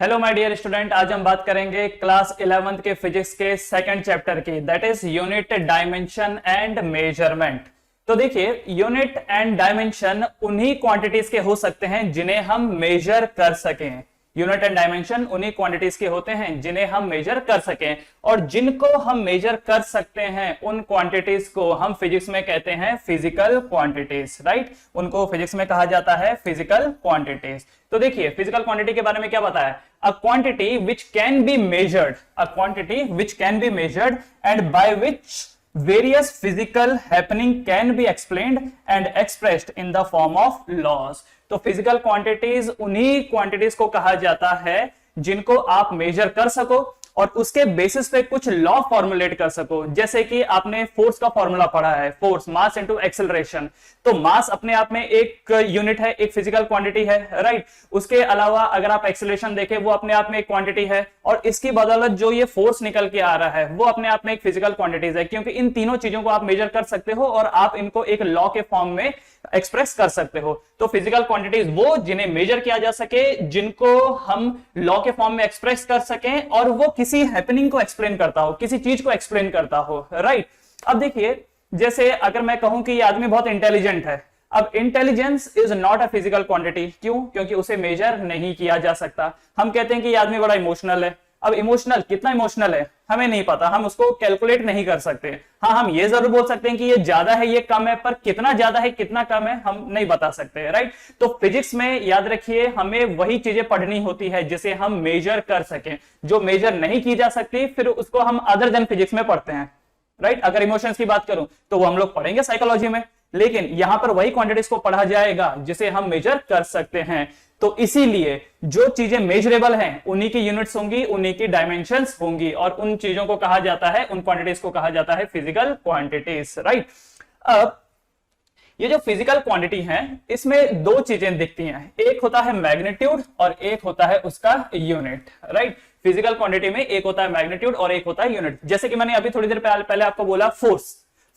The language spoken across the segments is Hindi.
हेलो माय डियर स्टूडेंट, आज हम बात करेंगे क्लास 11th के फिजिक्स के सेकंड चैप्टर की, that is unit, dimension and measurement. तो देखिए, यूनिट एंड डायमेंशन उन्हीं क्वांटिटीज के हो सकते हैं जिन्हें हम मेजर कर सकें। यूनिट एंड डायमेंशन उन्हीं क्वांटिटीज के होते हैं जिन्हें हम मेजर कर सकें, और जिनको हम मेजर कर सकते हैं उन क्वांटिटीज को हम फिजिक्स में कहते हैं फिजिकल क्वांटिटीज, राइट। उनको फिजिक्स में कहा जाता है फिजिकल क्वांटिटीज। तो देखिए, फिजिकल क्वांटिटी के बारे में क्या बताया? A quantity which can be measured, a quantity which can be measured and by which various physical happening can be explained and expressed in the form of laws। तो फिजिकल क्वांटिटीज उन्हीं क्वांटिटीज को कहा जाता है जिनको आप मेजर कर सको और उसके बेसिस पे कुछ लॉ फॉर्मुलेट कर सको। जैसे कि आपने फोर्स का फॉर्मूला पढ़ा है, फोर्स मास इनटू एक्सेलरेशन। तो मास अपने आप में एक यूनिट है, एक फिजिकल क्वांटिटी है, राइट। उसके अलावा अगर आप एक्सेलरेशन देखें, वो अपने आप में एक क्वांटिटी है, और इसकी बदौलत जो ये फोर्स निकल के आ रहा है वो अपने आप में एक फिजिकल क्वांटिटीज है, क्योंकि इन तीनों चीजों को आप मेजर कर सकते हो और आप इनको एक लॉ के फॉर्म में एक्सप्रेस कर सकते हो। तो फिजिकल क्वांटिटीज वो जिन्हें मेजर किया जा सके, जिनको हम लॉ के फॉर्म में एक्सप्रेस कर सकें, और वो किसी हैपनिंग को एक्सप्लेन करता हो, किसी चीज को एक्सप्लेन करता हो, राइट। अब देखिए, जैसे अगर मैं कहूं कि ये आदमी बहुत इंटेलिजेंट है, अब intelligence is not a physical quantity. क्यों? क्योंकि उसे मेजर नहीं किया जा सकता। हम कहते हैं कि ये आदमी बड़ा इमोशनल है। अब इमोशनल, कितना इमोशनल है हमें नहीं पता, हम उसको कैलकुलेट नहीं कर सकते। हाँ, हम ये जरूर बोल सकते हैं कि ये ज्यादा है, ये कम है, पर कितना ज्यादा है कितना कम है हम नहीं बता सकते, राइट। तो फिजिक्स में याद रखिए, हमें वही चीजें पढ़नी होती है जिसे हम मेजर कर सकें। जो मेजर नहीं की जा सकती फिर उसको हम अदर देन फिजिक्स में पढ़ते हैं, राइट। अगर इमोशंस की बात करूं तो वो हम लोग पढ़ेंगे साइकोलॉजी में, लेकिन यहां पर वही क्वांटिटीज को पढ़ा जाएगा जिसे हम मेजर कर सकते हैं। तो इसीलिए जो चीजें मेजरेबल हैं उन्हीं की यूनिट्स होंगी, उन्हीं की डायमेंशंस होंगी, और उन चीजों को कहा जाता है, उन क्वांटिटीज को कहा जाता है फिजिकल क्वांटिटीज, राइट। अब ये जो फिजिकल क्वांटिटी है, इसमें दो चीजें दिखती हैं, एक होता है मैग्नीट्यूड और एक होता है उसका यूनिट, राइट। फिजिकल क्वांटिटी में एक होता है मैग्नीट्यूड और एक होता है यूनिट। जैसे कि मैंने अभी थोड़ी देर पहले आपको बोला,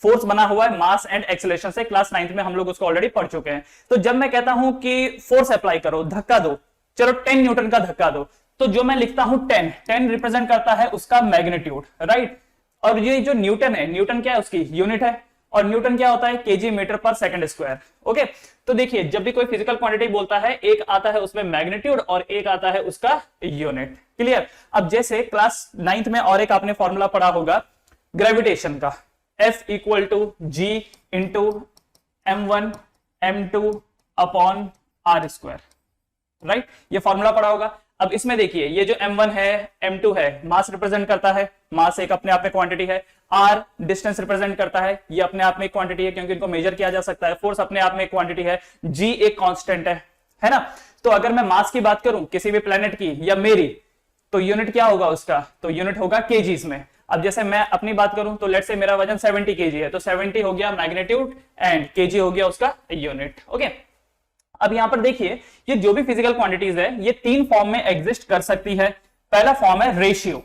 फोर्स बना हुआ है मास एंड एक्सेलरेशन से, क्लास 9th में हम लोग उसको ऑलरेडी पढ़ चुके हैं। तो जब मैं कहता हूं कि फोर्स अप्लाई करो, धक्का दो, चलो 10 न्यूटन का धक्का दो, तो जो मैं लिखता हूं 10 रिप्रेजेंट करता है उसका मैग्नीट्यूड, राइट। और ये जो न्यूटन है, न्यूटन क्या है? उसकी यूनिट है, और न्यूटन क्या होता है? KG metre per second square. Okay, तो देखिए, जब भी कोई फिजिकल क्वांटिटी बोलता है, एक आता है उसमें मैग्नीट्यूड और एक आता है उसका यूनिट। क्लियर? अब जैसे क्लास 9th में और एक आपने फॉर्मूला पढ़ा होगा ग्रेविटेशन का, F equal to G into M1 M2 upon R square, right. ये फॉर्मूला पढ़ा होगा। अब इसमें देखिए, ये जो M1 है, M2 है, मास रिप्रेजेंट करता है, मास एक अपने आप में क्वांटिटी है। R डिस्टेंस रिप्रेजेंट करता है, ये अपने आप में एक क्वांटिटी है क्योंकि इनको मेजर किया जा सकता है। फोर्स अपने आप में एक क्वांटिटी है। G एक कांस्टेंट है ना। तो अगर मैं मास की बात करूं किसी भी प्लेनेट की या मेरी, तो यूनिट क्या होगा उसका? तो यूनिट होगा केजीज में। अब जैसे मैं अपनी बात करूं तो लेट्स से मेरा वजन 70 केजी है, तो 70 हो गया मैग्नीट्यूड एंड केजी हो गया उसका यूनिट। ओके, अब यहां पर देखिए, ये जो भी फिजिकल क्वांटिटीज है ये तीन फॉर्म में एग्जिस्ट कर सकती है। पहला फॉर्म है रेशियो,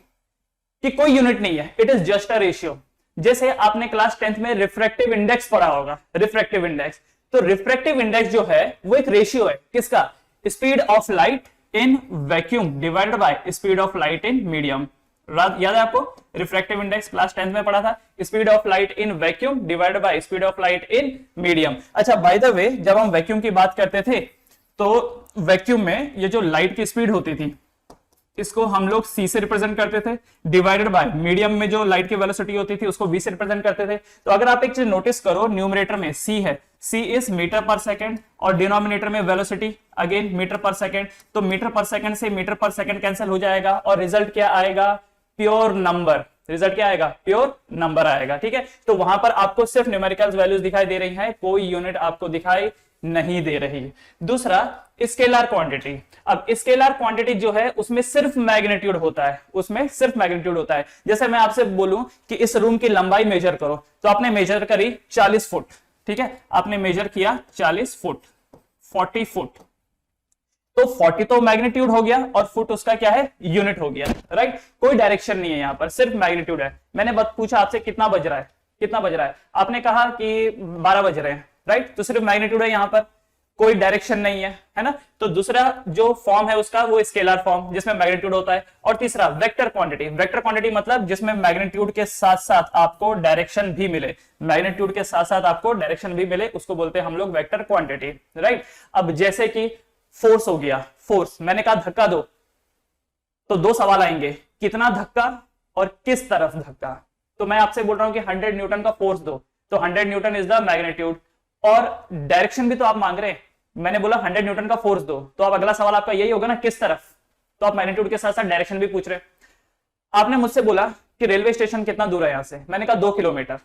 कि कोई यूनिट नहीं है, it is just a ratio. जैसे आपने क्लास 10th में रिफ्रैक्टिव इंडेक्स पढ़ा होगा, रिफ्रैक्टिव इंडेक्स। तो रिफ्रैक्टिव इंडेक्स जो है वो एक रेशियो है, किसका? Speed of light in vacuum divided by speed of light in medium. याद है आपको? रिफ्रैक्टिव इंडेक्स क्लास 10th में पढ़ा था, speed of light in vacuum divided by speed of light in medium. अच्छा, बाय द वे, जब हम वैक्यूम की बात करते थे तो वैक्यूम में ये जो लाइट की स्पीड होती थी, इसको हम लोग c से रिप्रेजेंट करते थे, डिवाइडेड बाय मीडियम में जो लाइट की वेलोसिटी होती थी उसको v से रिप्रेजेंट करते थे। तो अगर आप एक चीज नोटिस करो, न्यूमरेटर में c है, c is metre per second, और डिनोमिनेटर में velocity again metre per second. तो मीटर पर सेकंड से मीटर पर सेकंड कैंसिल हो जाएगा और रिजल्ट क्या आएगा? Pure number. रिजल्ट क्या आएगा? प्योर नंबर आएगा, ठीक है। तो वहां पर आपको सिर्फ न्यूमेरिकल वैल्यूज दिखाई दे रही हैं, कोई यूनिट आपको दिखाई नहीं दे रही। दूसरा, स्केलर क्वांटिटी। अब स्केलर क्वांटिटी जो है उसमें सिर्फ मैग्नीट्यूड होता है, उसमें सिर्फ मैग्नीट्यूड होता है। जैसे मैं आपसे बोलूं कि इस रूम की लंबाई मेजर करो, तो आपने मेजर करी 40 फुट, ठीक है। आपने मेजर किया 40 फुट, 40 फुट, तो 40 तो मैग्नीट्यूड हो गया और फुट उसका क्या है? यूनिट हो गया, राइट। कोई डायरेक्शन नहीं है यहां पर, सिर्फ मैग्नीट्यूड है। मैंने बस पूछा आपसे कितना बज रहा है, कितना बज रहा है, आपने कहा कि 12 बज रहे हैं, राइट। तो सिर्फ मैग्नीट्यूड है यहां पर। कोई डायरेक्शन नहीं है ना। तो दूसरा जो फॉर्म है उसका वो स्केलर फॉर्म जिसमें मैग्नीट्यूड होता है। और तीसरा वेक्टर क्वांटिटी, वेक्टर क्वांटिटी मतलब जिसमें मैग्नीट्यूड के साथ साथ आपको डायरेक्शन भी मिले, मैग्नीट्यूड के साथ साथ आपको डायरेक्शन भी मिले, उसको बोलते हैं हम लोग वेक्टर क्वांटिटी, राइट। अब जैसे कि फोर्स हो गया, फोर्स मैंने कहा धक्का दो, तो दो सवाल आएंगे, कितना धक्का और किस तरफ धक्का। तो मैं आपसे बोल रहा हूं कि 100 न्यूटन का फोर्स दो, तो 100 न्यूटन इज द मैग्नीट्यूड, और डायरेक्शन भी तो आप मांग रहे हैं। मैंने बोला 100 न्यूटन का फोर्स दो, तो अब अगला सवाल आपका यही होगा ना, किस तरफ। तो आप मैग्नीट्यूड के साथ साथ डायरेक्शन भी पूछ रहे हैं। आपने मुझसे बोला कि रेलवे स्टेशन कितना दूर है यहां से, मैंने कहा 2 किलोमीटर।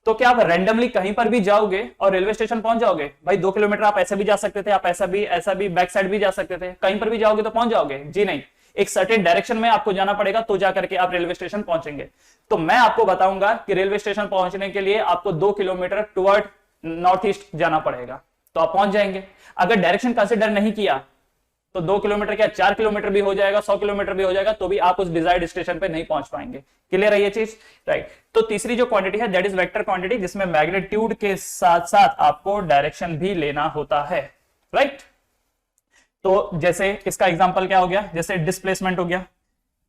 तो क्या आप रैंडमली कहीं पर भी जाओगे और रेलवे स्टेशन पहुंच जाओगे? भाई 2 किलोमीटर आप ऐसे भी जा सकते थे, आप ऐसा भी बैक साइड भी जा सकते थे, कहीं पर भी जाओगे तो पहुंच जाओगे? जी नहीं, एक सर्टेन डायरेक्शन में आपको जाना पड़ेगा, तो जाकर के आप रेलवे स्टेशन पहुंचेंगे। तो मैं आपको बताऊंगा कि रेलवे स्टेशन पहुंचने के लिए आपको 2 किलोमीटर टुवर्ड नॉर्थ ईस्ट जाना पड़ेगा, तो आप पहुंच जाएंगे। अगर डायरेक्शन कंसिडर नहीं किया तो 2 किलोमीटर क्या 4 किलोमीटर भी हो जाएगा, 100 किलोमीटर भी हो जाएगा, तो भी आप उस डिजायर्ड स्टेशन पे नहीं पहुंच पाएंगे। क्लियर है ये चीज, राइट। तो तीसरी जो क्वांटिटी है दैट इज वेक्टर क्वांटिटी, जिसमें मैग्नीट्यूड के साथ साथ आपको डायरेक्शन भी लेना होता है, राइट। तो जैसे इसका एग्जांपल क्या हो गया, जैसे डिस्प्लेसमेंट हो गया।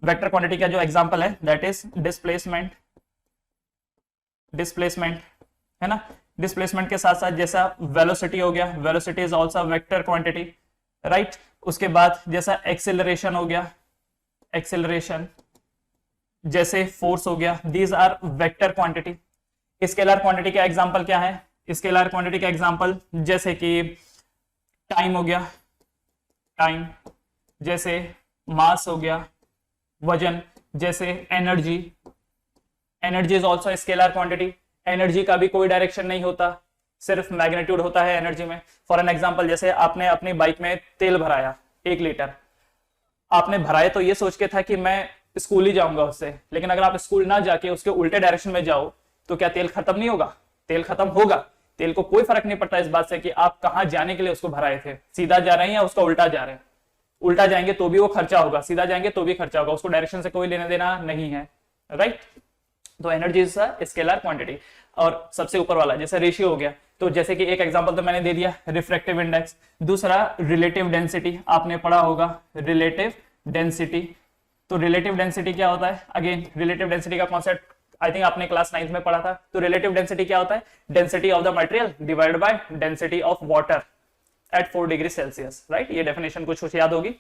वेक्टर क्वांटिटी का जो एग्जांपल है दैट इज डिस्प्लेसमेंट, डिस्प्लेसमेंट है ना। डिस्प्लेसमेंट के साथ साथ जैसा वेलोसिटी हो गया, velocity is also vector quantity, right. उसके बाद जैसा एक्सेलरेशन हो गया, एक्सेलरेशन, जैसे फोर्स हो गया, these are vector quantity. Scalar quantity का एग्जांपल क्या है? स्केलर क्वांटिटी का एग्जांपल जैसे कि टाइम हो गया, टाइम, जैसे मास हो गया, वजन, जैसे energy, energy is also scalar quantity. Energy का भी कोई डायरेक्शन नहीं होता, सिर्फ मैग्नीट्यूड होता है एनर्जी में। फॉर एन एग्जांपल, जैसे आपने अपनी बाइक में तेल भराया 1 लीटर, आपने भराया तो ये सोच के था कि मैं स्कूल ही जाऊंगा उससे, लेकिन अगर आप स्कूल ना जाके उसके उल्टे डायरेक्शन में जाओ तो क्या तेल खत्म नहीं होगा? तेल खत्म होगा। तेल को कोई फर्क नहीं पड़ता इस बात से कि आप कहां जाने के लिए उसको भराए थे, सीधा जा रहे हैं या उसका उल्टा जा रहे हैं। उल्टा जाएंगे तो भी वो खर्चा होगा, सीधा जाएंगे तो भी खर्चा होगा, उसको डायरेक्शन से कोई लेना देना नहीं है, राइट। तो energy is a scalar quantity. और सबसे ऊपर वाला जैसे रेशियो हो गया, तो जैसे कि एक एग्जांपल तो मैंने दे दिया, रिफ्रैक्टिव इंडेक्स। दूसरा रिलेटिव डेंसिटी, आपने पढ़ा होगा रिलेटिव डेंसिटी। तो रिलेटिव डेंसिटी क्या होता है? अगेन रिलेटिव डेंसिटी का कॉन्सेप्ट आई थिंक आपने क्लास 9th में पढ़ा था। तो रिलेटिव डेंसिटी क्या होता है? Density of the material divided by density of water at 4 degree Celsius, right. ये डेफिनेशन कुछ याद होगी।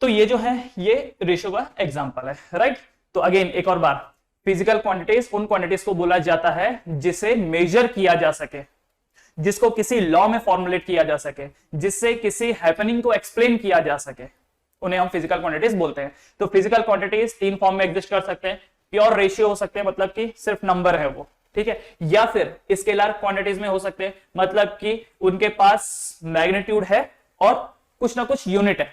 तो ये जो है ये रेशियो का एग्जांपल है, राइट। तो अगेन एक और बार, फिजिकल क्वांटिटीज उन क्वांटिटीज को बोला जाता है जिसे मेजर किया जा सके, जिसको किसी लॉ में फॉर्मुलेट किया जा सके, जिससे किसी हैपनिंग को एक्सप्लेन किया जा सके, उन्हें हम फिजिकल क्वांटिटीज बोलते हैं। तो फिजिकल क्वांटिटीज 3 फॉर्म में एग्जिस्ट कर सकते हैं। प्योर रेशियो हो सकते हैं, मतलब कि सिर्फ नंबर है वो, ठीक है। या फिर स्केलर क्वांटिटीज में हो सकते हैं, मतलब कि उनके पास मैग्नीट्यूड है और कुछ ना कुछ यूनिट है।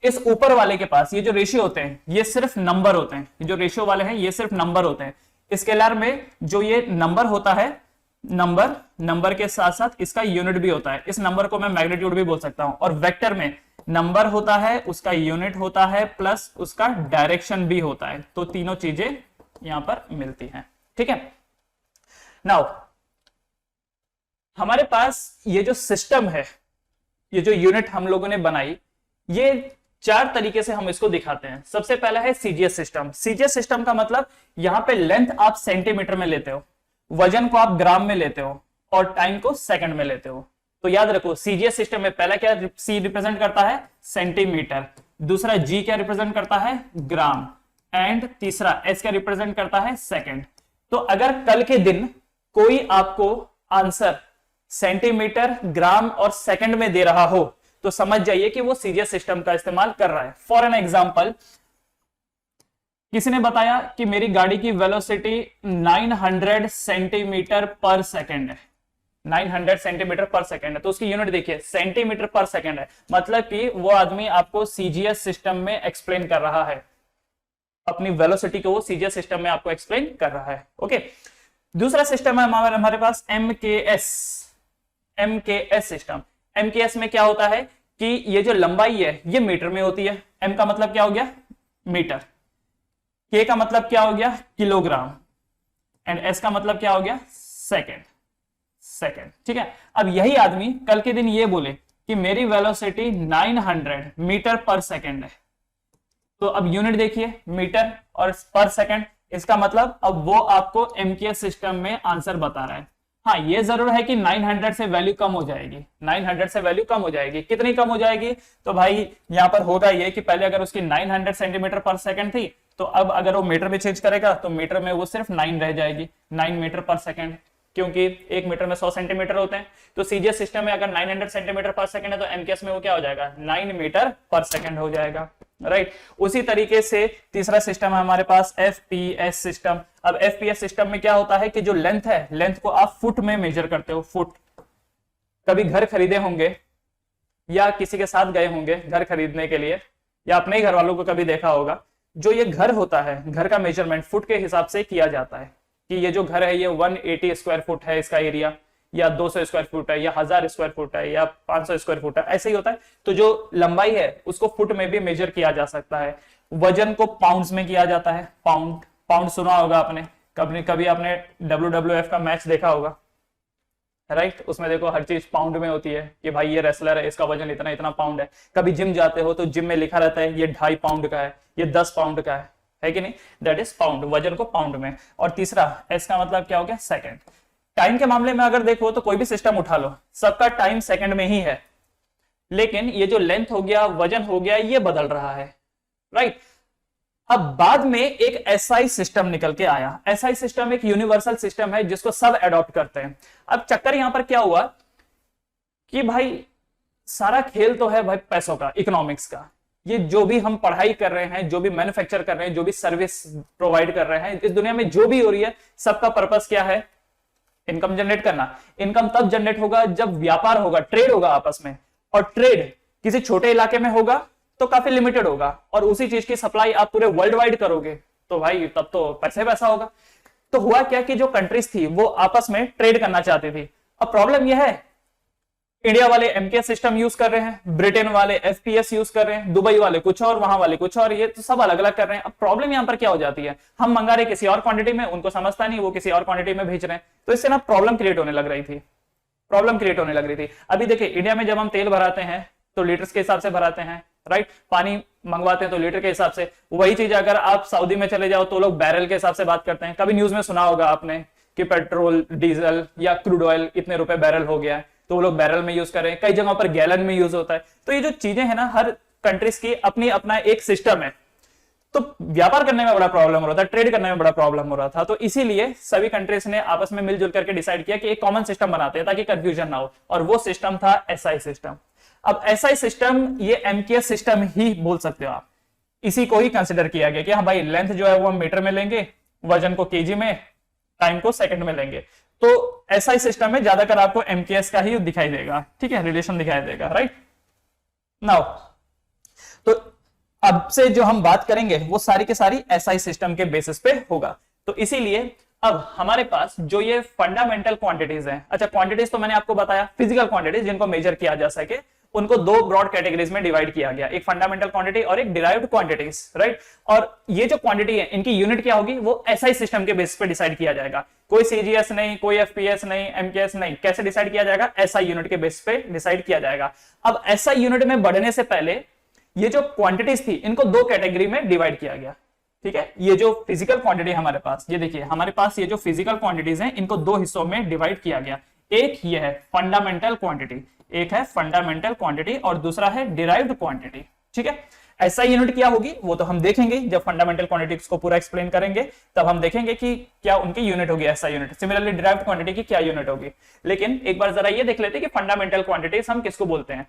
इस ऊपर वाले के पास ये जो रेशियो होते हैं ये सिर्फ नंबर होते हैं, जो रेशियो वाले हैं ये सिर्फ नंबर होते हैं। स्केलर में जो ये नंबर होता है, नंबर के साथ साथ इसका यूनिट भी होता है, इस नंबर को मैं मैग्नीट्यूड भी बोल सकता हूं। और वेक्टर में नंबर होता है, उसका यूनिट होता है, प्लस उसका डायरेक्शन भी होता है। तो तीनों चीजें यहां पर मिलती हैं, ठीक है। नाउ हमारे पास ये जो सिस्टम है, ये जो यूनिट हम लोगों ने बनाई, ये 4 तरीके से हम इसको दिखाते हैं। सबसे पहला है सीजीएस सिस्टम। सीजीएस सिस्टम का मतलब यहां पे लेंथ आप सेंटीमीटर में लेते हो, वजन को आप ग्राम में लेते हो और टाइम को सेकंड में लेते हो। तो याद रखो सीजीएस सिस्टम में पहला क्या सी रिप्रेजेंट करता है? सेंटीमीटर। दूसरा जी क्या रिप्रेजेंट करता है? ग्राम। एंड तीसरा एस क्या रिप्रेजेंट करता है? सेकंड। तो अगर कल के दिन कोई आपको आंसर सेंटीमीटर, ग्राम और सेकंड में दे रहा हो तो समझ जाइए कि वो सीजीएस सिस्टम का इस्तेमाल कर रहा है। फॉर एन एग्जांपल, किसी ने बताया कि मेरी गाड़ी की वेलोसिटी 900 सेंटीमीटर पर सेकंड है, 900 सेंटीमीटर पर सेकंड है, तो उसकी यूनिट देखिए सेंटीमीटर पर सेकंड है। मतलब कि वो आदमी आपको सीजीएस सिस्टम में एक्सप्लेन कर रहा है, अपनी वेलोसिटी को वो सीजीएस सिस्टम में आपको एक्सप्लेन कर रहा है, ओके। दूसरा सिस्टम है हमारे पास एमकेएस सिस्टम। एमकेएस में क्या होता है कि ये जो लंबाई है ये मीटर में होती है। एम का मतलब क्या हो गया? मीटर। के का मतलब क्या हो गया? किलोग्राम। एंड एस का मतलब क्या हो गया? सेकंड। सेकेंड। ठीक है, अब यही आदमी कल के दिन ये बोले कि मेरी वेलोसिटी 900 मीटर पर सेकेंड है, तो अब यूनिट देखिए मीटर और पर सेकेंड, इसका मतलब अब वो आपको एमकेएस सिस्टम में आंसर बता रहा है। हाँ, ये जरूर है कि 900 से वैल्यू कम हो जाएगी, 900 से वैल्यू कम हो जाएगी। कितनी कम हो जाएगी? तो भाई यहां पर होगा ये कि पहले अगर उसकी 900 सेंटीमीटर पर सेकंड थी, तो अब अगर वो मीटर में चेंज करेगा तो मीटर में वो सिर्फ 9 रह जाएगी, 9 मीटर पर सेकंड, क्योंकि एक मीटर में 100 सेंटीमीटर होते हैं। तो सीजीएस सिस्टम में अगर 900 सेंटीमीटर पर सेकंड है तो एमकेएस में वो क्या हो जाएगा? 9 मीटर पर सेकंड हो जाएगा, राइट। उसी तरीके से तीसरा सिस्टम है हमारे पास एफपीएस सिस्टम। अब एफपीएस सिस्टम में क्या होता है कि जो लेंथ है, लेंथ को आप फुट में मेजर करते हो, फुट। कभी घर खरीदे होंगे या किसी के साथ गए होंगे घर खरीदने के लिए, या अपने ही घर वालों को कभी देखा होगा, जो ये घर होता है, घर का मेजरमेंट फुट के हिसाब से किया जाता है कि ये जो घर है ये 180 स्क्वायर फुट है इसका एरिया, या 200 स्क्वायर फुट है, या 1000 स्क्वायर फुट है, या 500 स्क्वायर फुट है, ऐसे ही होता है। तो जो लंबाई है उसको फुट में भी मेजर किया जा सकता है। वजन को पाउंड्स में किया जाता है, पाउंड। पाउंड सुना होगा आपने, कभी आपने WWF का मैच देखा होगा, राइट। उसमें देखो हर चीज पाउंड में होती है कि भाई ये रेसलर है, इसका वजन इतना इतना पाउंड है। कभी जिम जाते हो तो जिम में लिखा रहता है ये 2.5 पाउंड का है, ये 10 पाउंड का है कि नहीं? दैट इज पाउंड, वजन को पाउंड में। और तीसरा एस का मतलब क्या हो गया? सेकंड। टाइम के मामले में अगर देखो तो कोई भी सिस्टम उठा लो, सबका टाइम सेकंड में ही है, लेकिन ये जो लेंथ हो गया, वजन हो गया, ये बदल रहा है, राइट। अब बाद में एक एसआई सिस्टम निकल के आया। एसआई सिस्टम एक यूनिवर्सल सिस्टम है जिसको सब अडॉप्ट करते हैं। अब चक्कर यहां पर क्या हुआ कि भाई सारा खेल तो है भाई पैसों का, इकोनॉमिक्स का। ये जो भी हम पढ़ाई कर रहे हैं, जो भी मैन्युफैक्चर कर रहे हैं, जो भी सर्विस प्रोवाइड कर रहे हैं, इस दुनिया में जो भी हो रही है, सबका पर्पस क्या है? इनकम जनरेट करना। इनकम तब जनरेट होगा जब व्यापार होगा, ट्रेड होगा आपस में, और ट्रेड किसी छोटे इलाके में होगा तो काफी लिमिटेड होगा, और उसी चीज की सप्लाई आप पूरे वर्ल्ड वाइड करोगे तो भाई तब तो पैसे पैसा होगा। तो हुआ क्या कि जो कंट्रीज थी वो आपस में ट्रेड करना चाहती थी। अब प्रॉब्लम यह है, इंडिया वाले एमकेएस सिस्टम यूज कर रहे हैं, ब्रिटेन वाले एफपीएस यूज कर रहे हैं, दुबई वाले कुछ और, वहां वाले कुछ और, ये तो सब अलग अलग कर रहे हैं। अब प्रॉब्लम यहां पर क्या हो जाती है, हम मंगा रहे किसी और क्वांटिटी में, उनको समझता नहीं, वो किसी और क्वांटिटी में भेज रहे हैं, तो इससे ना प्रॉब्लम क्रिएट होने लग रही थी, प्रॉब्लम क्रिएट होने लग रही थी। अभी देखिए इंडिया में जब हम तेल भराते हैं तो लीटर्स के हिसाब से भराते हैं, राइट। पानी मंगवाते हैं तो लीटर के हिसाब से। वही चीज अगर आप सऊदी में चले जाओ तो लोग बैरल के हिसाब से बात करते हैं। कभी न्यूज में सुना होगा आपने कि पेट्रोल, डीजल या क्रूड ऑयल इतने रुपए बैरल हो गया है, तो वो लोग बैरल में यूज कर रहे हैं। कई जगहों पर गैलन में यूज होता है। तो ये जो चीजें हैं ना, हर कंट्रीज की अपनी अपना एक सिस्टम है, तो व्यापार करने में बड़ा प्रॉब्लम हो रहा था, ट्रेड करने में बड़ा प्रॉब्लम हो रहा था। तो इसीलिए सभी कंट्रीज ने आपस में मिलजुल करके डिसाइड किया कि एक कॉमन सिस्टम बनाते हैं ताकि कंफ्यूजन ना हो, और वो सिस्टम था एसआई सिस्टम। अब एसआई सिस्टम ये एमकेएस सिस्टम ही बोल सकते हो आप, इसी को ही कंसिडर किया गया कि हाँ भाई लेंथ जो है वो हम मीटर में लेंगे, वजन को केजी में, टाइम को सेकंड में लेंगे। तो एसआई सिस्टम में ज्यादातर आपको एमकेएस का ही दिखाई देगा, ठीक है, रिलेशन दिखाई देगा, राइट। नाउ तो अब से जो हम बात करेंगे वो सारी के सारी एसआई सिस्टम के बेसिस पे होगा। तो इसीलिए अब हमारे पास जो ये फंडामेंटल क्वांटिटीज हैं, अच्छा क्वांटिटीज तो मैंने आपको बताया, फिजिकल क्वांटिटीज जिनको मेजर किया जा सके, उनको दो ब्रॉड कैटेगरीज में डिवाइड किया गया, एक फंडामेंटल क्वांटिटी और एक डिराइव्ड क्वांटिटीज, राइट। और ये जो क्वांटिटी है इनकी यूनिट क्या होगी वो एसआई सिस्टम के बेसिस पे डिसाइड किया जाएगा। कोई सीजीएस नहीं, कोई एफपीएस नहीं, एमकेएस नहीं, कैसे डिसाइड किया जाएगा? एसआई यूनिट के बेसिस पे डिसाइड किया जाएगा। अब एसआई यूनिट में बढ़ने से पहले ये जो क्वांटिटीज थी इनको दो कैटेगरी में डिवाइड किया गया, ठीक है। ये जो फिजिकल क्वांटिटी हमारे पास, ये देखिए हमारे पास ये जो फिजिकल क्वांटिटीज हैं इनको दो हिस्सों में डिवाइड किया गया। एक ये है फंडामेंटल क्वांटिटी, एक है फंडामेंटल क्वांटिटी और दूसरा है डिराइव्ड क्वांटिटी, ठीक है। एसआई यूनिट क्या होगी वो तो हम देखेंगे जब फंडामेंटल क्वांटिटीज को पूरा एक्सप्लेन करेंगे, तब हम देखेंगे कि क्या उनकी यूनिट होगी SI unit. Similarly derived quantity की क्या यूनिट होगी। लेकिन एक बार जरा ये देख लेते हैं कि फंडामेंटल क्वांटिटीज हम किसको बोलते हैं।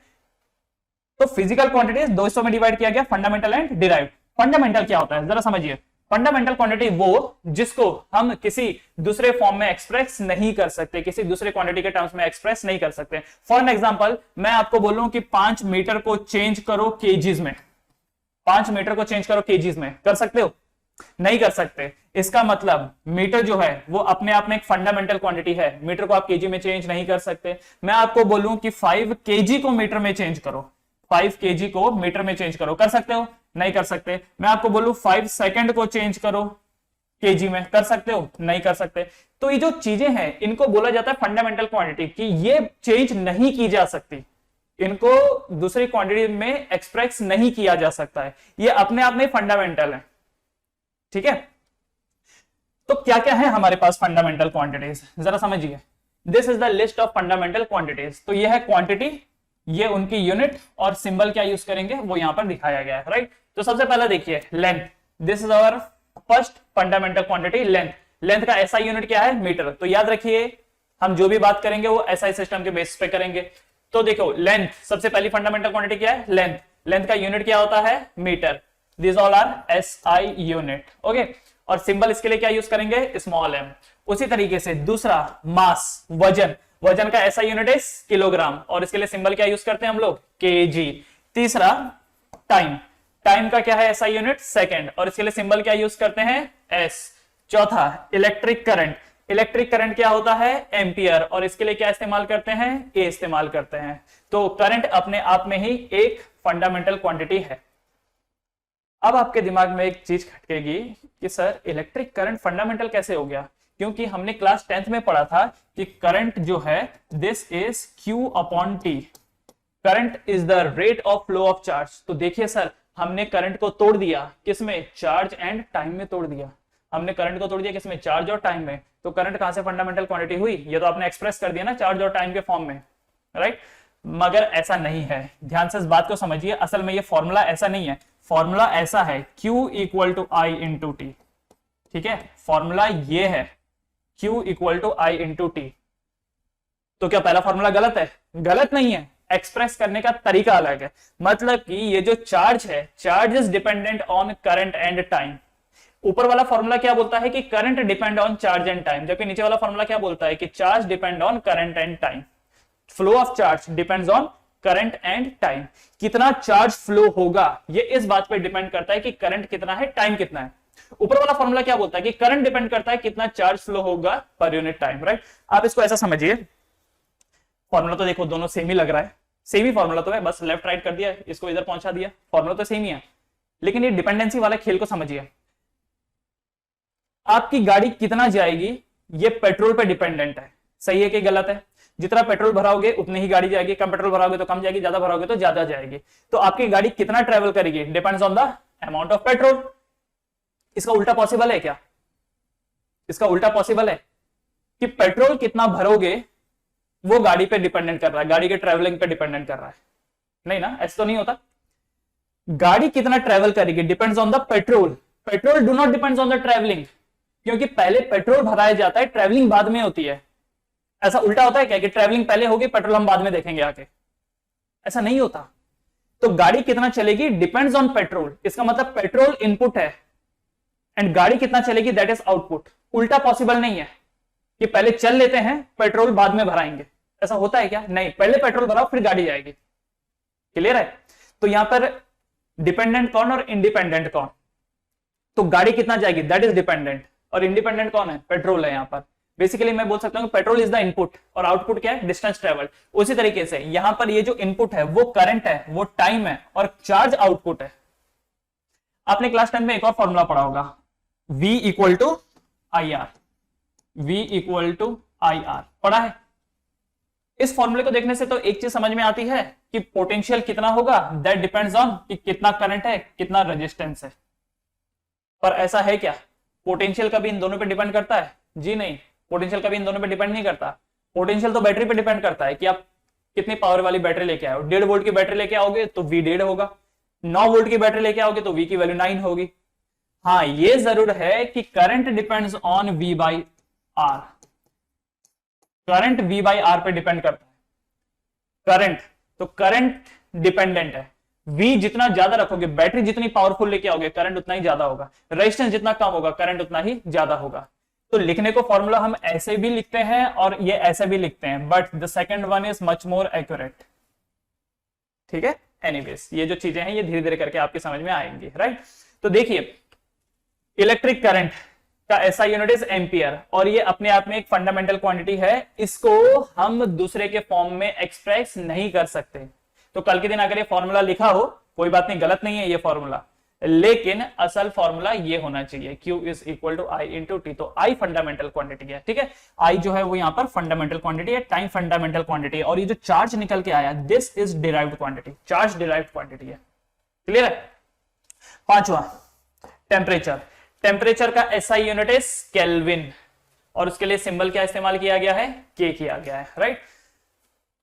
तो फिजिकल क्वांटिटीज दो हिस्सों में डिवाइड किया गया, फंडामेंटल एंड डिराइव्ड। फंडामेंटल क्या होता है जरा समझिए। फंडामेंटल क्वांटिटी वो जिसको हम किसी दूसरे फॉर्म में एक्सप्रेस नहीं कर सकते, किसी दूसरे क्वांटिटी के टर्म्स में एक्सप्रेस नहीं कर सकते। फॉर एन एग्जांपल मैं आपको बोलूं कि 5 मीटर को चेंज करो केजीज में, 5 मीटर को चेंज करो केजीज में, कर सकते हो? नहीं कर सकते। इसका मतलब मीटर जो है वो अपने आप में एक फंडामेंटल क्वांटिटी है, मीटर को आप केजी में चेंज नहीं कर सकते। मैं आपको बोलूं कि 5 केजी को मीटर में चेंज करो, 5 केजी को मीटर में चेंज करो, कर सकते हो? नहीं कर सकते। मैं आपको बोलूं 5 सेकंड को चेंज करो केजी में कर सकते हो, नहीं कर सकते। तो ये जो चीजें हैं इनको बोला जाता है फंडामेंटल क्वांटिटी, कि ये चेंज नहीं की जा सकती, इनको दूसरी क्वांटिटी में एक्सप्रेस नहीं किया जा सकता है, ये अपने आप में फंडामेंटल है। ठीक है, तो क्या क्या है हमारे पास फंडामेंटल क्वांटिटीज, जरा समझिए। This is the list of fundamental quantities. तो ये है क्वांटिटी, ये उनकी यूनिट, और सिंबल क्या यूज करेंगे वो यहां पर दिखाया गया है, राइट। तो सबसे पहले देखिए length, this is our first fundamental quantity length. Length का एसआई यूनिट क्या है, मीटर। तो याद रखिए हम जो भी बात करेंगे वो एसआई सिस्टम के बेसिस पे करेंगे। तो देखो लेंथ, सबसे पहली फंडामेंटल क्वांटिटी क्या है, लेंथ। लेंथ का यूनिट क्या होता है, metre. This all are SI unit, okay. और सिंबल इसके लिए क्या यूज करेंगे, स्मॉल एम। उसी तरीके से दूसरा मास, वजन। वजन का एसआई यूनिट है किलोग्राम, और इसके लिए सिंबल क्या यूज करते हैं हम लोग, केजी। तीसरा टाइम, टाइम का क्या है एसआई यूनिट, सेकंड, और इसके लिए सिंबल क्या यूज करते हैं, एस। चौथा इलेक्ट्रिक करंट, इलेक्ट्रिक करंट क्या होता है, एम्पियर, और इसके लिए क्या इस्तेमाल करते हैं, ए इस्तेमाल करते हैं। तो करंट अपने आप में ही एक फंडामेंटल क्वांटिटी है। अब आपके दिमाग में एक चीज खटकेगी कि सर इलेक्ट्रिक करंट फंडामेंटल कैसे हो गया, क्योंकि हमने क्लास 10th में पढ़ा था कि करंट जो है this is Q upon T, current is the rate of flow of charge. तो देखिए सर हमने करंट को तोड़ दिया किसमें, चार्ज एंड टाइम में तोड़ दिया। हमने करंट को तोड़ दिया किसमें, चार्ज और टाइम में। तो करंट कहां से फंडामेंटल क्वांटिटी हुई, ये तो आपने एक्सप्रेस कर दिया ना चार्ज और टाइम के फॉर्म में, राइट। मगर ऐसा नहीं है, ध्यान से इस बात को समझिए। असल में ये फॉर्मूला ऐसा नहीं है, फॉर्मूला ऐसा है Q equal to I into T. ठीक है, फॉर्मूला ये है Q equal to I into T. तो क्या पहला फॉर्मूला गलत है, गलत नहीं है, एक्सप्रेस करने का तरीका अलग है। मतलब कि ये जो चार्ज है, charge is dependent on current and time. ऊपर वाला फॉर्मूला क्या बोलता है कि current depend on charge and time, जबकि नीचे वाला फॉर्मूला क्या बोलता है कि charge depend on current and time. Flow of charge depends on current and time. कितना चार्ज फ्लो होगा ये इस बात पर डिपेंड करता है कि करंट कितना है, टाइम कितना है। ऊपर वाला फॉर्मूला क्या बोलता है कि करंट डिपेंड करता है कितना चार्ज फ्लो होगा पर यूनिट टाइम, राइट। आप इसको ऐसा समझिए, फॉर्मूला तो देखो दोनों सेम ही लग रहा है, सेम ही फॉर्मूला तो है, बस लेफ्ट राइट कर दिया, इसको इधर पहुंचा दिया, फॉर्मूला तो सेम ही है। लेकिन ये डिपेंडेंसी वाला खेल को समझिए। आपकी गाड़ी कितना जाएगी ये पेट्रोल पे डिपेंडेंट है, सही है कि गलत है। जितना पेट्रोल भराओगे उतनी ही गाड़ी जाएगी, कम पेट्रोल भराओगे तो कम जाएगी, ज्यादा भराओगे तो ज्यादा जाएगी। तो आपकी गाड़ी कितना ट्रेवल करेगी depends on the amount of petrol. इसका उल्टा पॉसिबल है क्या, इसका उल्टा पॉसिबल है कि पेट्रोल कितना भरोगे वो गाड़ी पे डिपेंडेंट कर रहा है, गाड़ी के ट्रेवलिंग पे डिपेंडेंट कर रहा है, नहीं ना, ऐसा तो नहीं होता। गाड़ी कितना ट्रेवल करेगी depends on the petrol, petrol do not depends on the travelling, क्योंकि पहले पेट्रोल भराया जाता है, ट्रेवलिंग बाद में होती है। ऐसा उल्टा होता है क्या कि ट्रेवलिंग पहले होगी, पेट्रोल हम बाद में देखेंगे आके, ऐसा नहीं होता। तो गाड़ी कितना चलेगी डिपेंड्स ऑन पेट्रोल, इसका मतलब पेट्रोल इनपुट है एंड गाड़ी कितना चलेगी दैट इज आउटपुट। उल्टा पॉसिबल नहीं है कि पहले चल लेते हैं पेट्रोल बाद में भराएंगे, ऐसा होता है क्या, नहीं, पहले पेट्रोल भराओ फिर गाड़ी जाएगी। क्लियर है। तो यहां पर डिपेंडेंट कौन और इंडिपेंडेंट कौन, तो गाड़ी कितना जाएगी दैट इज डिपेंडेंट, और इंडिपेंडेंट कौन है, पेट्रोल है। यहां पर बेसिकली मैं बोल सकता हूं पेट्रोल इज द इनपुट और आउटपुट क्या है, डिस्टेंस ट्रेवल। उसी तरीके से यहां पर ये जो इनपुट है वो करंट है, वो टाइम है, और चार्ज आउटपुट है। आपने क्लास 10 में एक और फॉर्मूला पढ़ा होगा, V equal to I R, V equal to I R पढ़ा है। इस फॉर्मूले को देखने से तो एक चीज समझ में आती है कि पोटेंशियल कितना होगा दैट डिपेंड्स ऑन कि कितना करंट है, कितना रेजिस्टेंस है। पर ऐसा है क्या, पोटेंशियल कभी इन दोनों पे डिपेंड करता है, जी नहीं, पोटेंशियल कभी इन दोनों पे डिपेंड नहीं करता। पोटेंशियल तो बैटरी पे डिपेंड करता है कि आप कितनी पावर वाली बैटरी लेके आओ। 1.5 वोल्ट की बैटरी लेके आओगे तो V 1.5 होगा, 9 वोल्ट की बैटरी लेके आओगे तो V की वैल्यू 9 होगी। हाँ ये जरूर है कि current depends on V by R, current V by R पे डिपेंड करता है करंट, तो करंट डिपेंडेंट है। V जितना ज्यादा रखोगे, बैटरी जितनी पावरफुल लेके आओगे करंट उतना ही ज्यादा होगा, रेजिस्टेंस जितना कम होगा करंट उतना ही ज्यादा होगा। तो लिखने को फॉर्मूला हम ऐसे भी लिखते हैं और ये ऐसे भी लिखते हैं, but the second one is much more accurate. ठीक है, एनीवेज ये जो चीजें हैं ये धीरे धीरे करके आपके समझ में आएंगी, राइट। तो देखिए इलेक्ट्रिक करंट का ऐसा यूनिट इज एम्पियर, और ये अपने आप में एक फंडामेंटल क्वांटिटी है, इसको हम दूसरे के फॉर्म में एक्सप्रेस नहीं कर सकते। तो कल के दिन अगर ये फॉर्मूला लिखा हो कोई बात नहीं, गलत नहीं है ये फॉर्मूला, लेकिन असल फॉर्मूला ये होना चाहिए, Q is equal to I into T. तो I फंडामेंटल क्वांटिटी है, ठीक है, I जो है वो यहां पर फंडामेंटल क्वांटिटी है, टाइम फंडामेंटल क्वांटिटी है, और ये जो चार्ज निकल के आया this is derived quantity, charge derived quantity है। क्लियर है। पांचवा टेम्परेचर। टेम्परेचर का एसआई यूनिट इज केल्विन, और उसके लिए सिंबल क्या इस्तेमाल किया गया है, के किया गया है, राइट।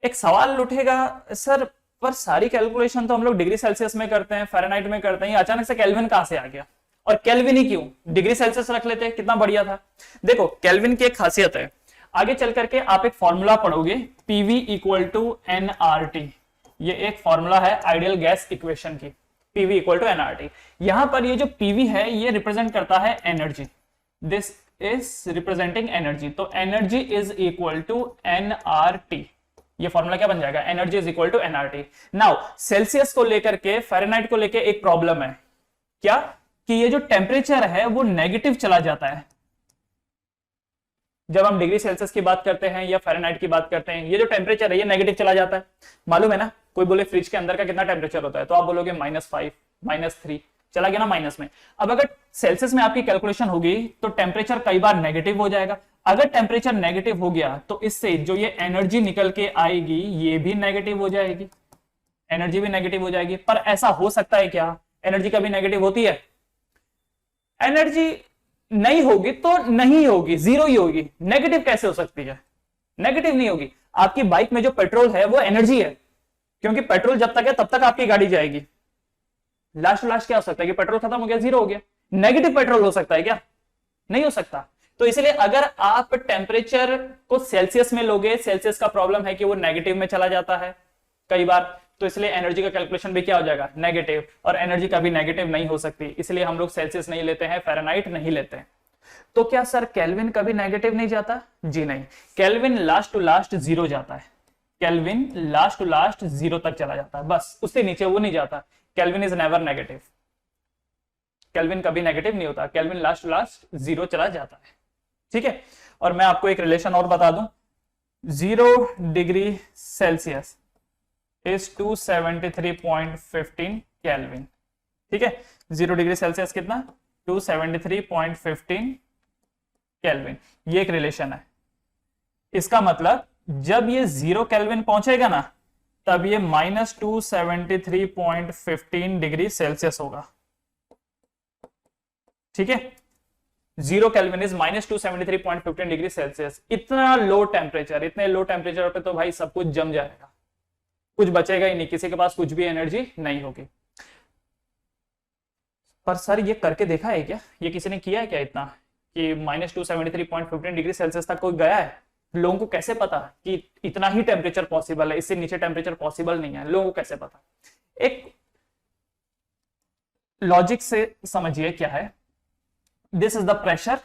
एक सवाल उठेगा, सर पर सारी कैलकुलेशन तो हम लोग डिग्री सेल्सियस में करते हैं, फ़ारेनहाइट में करते हैं, अचानक से केल्विन कहां से आ गया, और केल्विन ही क्यों, डिग्री सेल्सियस रख लेते, कितना बढ़िया था। देखो केल्विन की एक खासियत है, आगे चल करके आप एक फॉर्मूला पढ़ोगे, पीवी इक्वल टू एनआरटी, ये एक फॉर्मूला है आइडियल गैस इक्वेशन की, पीवी इक्वल टू एनआरटी। यहां पर ये जो पीवी है ये रिप्रेजेंट करता है energy, this is representing energy, तो energy is equal to NRT. ये फॉर्मूला क्या बन जाएगा, energy is equal to NRT. Now Celsius को लेकर के, फ़ारेनहाइट को लेकर एक प्रॉब्लम है, क्या कि ये जो टेम्परेचर है वो नेगेटिव चला जाता है जब हम डिग्री सेल्सियस की बात करते हैं या फ़ारेनहाइट की बात करते हैं। ये जो टेम्परेचर है ये नेगेटिव चला जाता है, मालूम है ना। कोई बोले फ्रिज के अंदर का कितना टेम्परेचर होता है, तो आप बोलोगे -5 -3, चला गया ना माइनस में। अब अगर सेल्सियस में आपकी कैलकुलेशन होगी तो टेम्परेचर कई बार नेगेटिव हो जाएगा। अगर टेम्परेचर नेगेटिव हो गया तो इससे जो ये एनर्जी निकल के आएगी ये भी नेगेटिव हो जाएगी, एनर्जी भी नेगेटिव हो जाएगी। पर ऐसा हो सकता है क्या, एनर्जी कभी नेगेटिव होती है? एनर्जी नहीं होगी तो नहीं होगी, जीरो ही होगी। नेगेटिव कैसे हो सकती है? नेगेटिव नहीं होगी। आपकी बाइक में जो पेट्रोल है वो एनर्जी है, क्योंकि पेट्रोल जब तक है तब तक आपकी गाड़ी जाएगी। लास्ट क्या हो सकता है कि पेट्रोल खत्म हो गया, जीरो हो गया। नेगेटिव पेट्रोल हो सकता है क्या? नहीं हो सकता। तो इसलिए अगर आप टेम्परेचर को सेल्सियस में लोगे, सेल्सियस का प्रॉब्लम है कि वो नेगेटिव में चला जाता है कई बार, तो इसलिए एनर्जी का कैलकुलेशन भी क्या हो जाएगा, नेगेटिव। और एनर्जी कभी नेगेटिव नहीं हो सकती, इसलिए हम लोग सेल्सियस नहीं लेते हैं, फ़ारेनहाइट नहीं लेते हैं। तो क्या सर केल्विन कभी नेगेटिव नहीं जाता? जी नहीं, kelvin last to last zero जाता है। Kelvin last to last zero तक चला जाता है, बस उससे नीचे वो नहीं जाता। Kelvin is never negative, kelvin कभी नेगेटिव नहीं होता, kelvin last to last zero चला जाता है। ठीक है। और मैं आपको एक रिलेशन और बता दूं, 0 डिग्री सेल्सियस इज 273.15 केल्विन। ठीक है, 0 डिग्री सेल्सियस कितना, 273.15 केल्विन। ये एक रिलेशन है। इसका मतलब जब ये 0 केल्विन पहुंचेगा ना, तब ये -273.15 डिग्री सेल्सियस होगा। ठीक है, 0 केल्विन इज -273.15 डिग्री सेल्सियस। इतना लो टेम्परेचर, इतने लो टेम्परेचर पे तो भाई सब कुछ जम जाएगा, कुछ बचेगा ही नहीं, किसी के पास कुछ भी एनर्जी नहीं होगी। पर सर ये करके देखा है क्या, ये किसी ने किया है क्या इतना कि -273.15 डिग्री सेल्सियस तक कोई गया है? लोगों को कैसे पता कि इतना ही टेम्परेचर पॉसिबल है, इससे नीचे टेम्परेचर पॉसिबल नहीं है? लोगों को कैसे पता? एक लॉजिक से समझिए क्या है। This is the pressure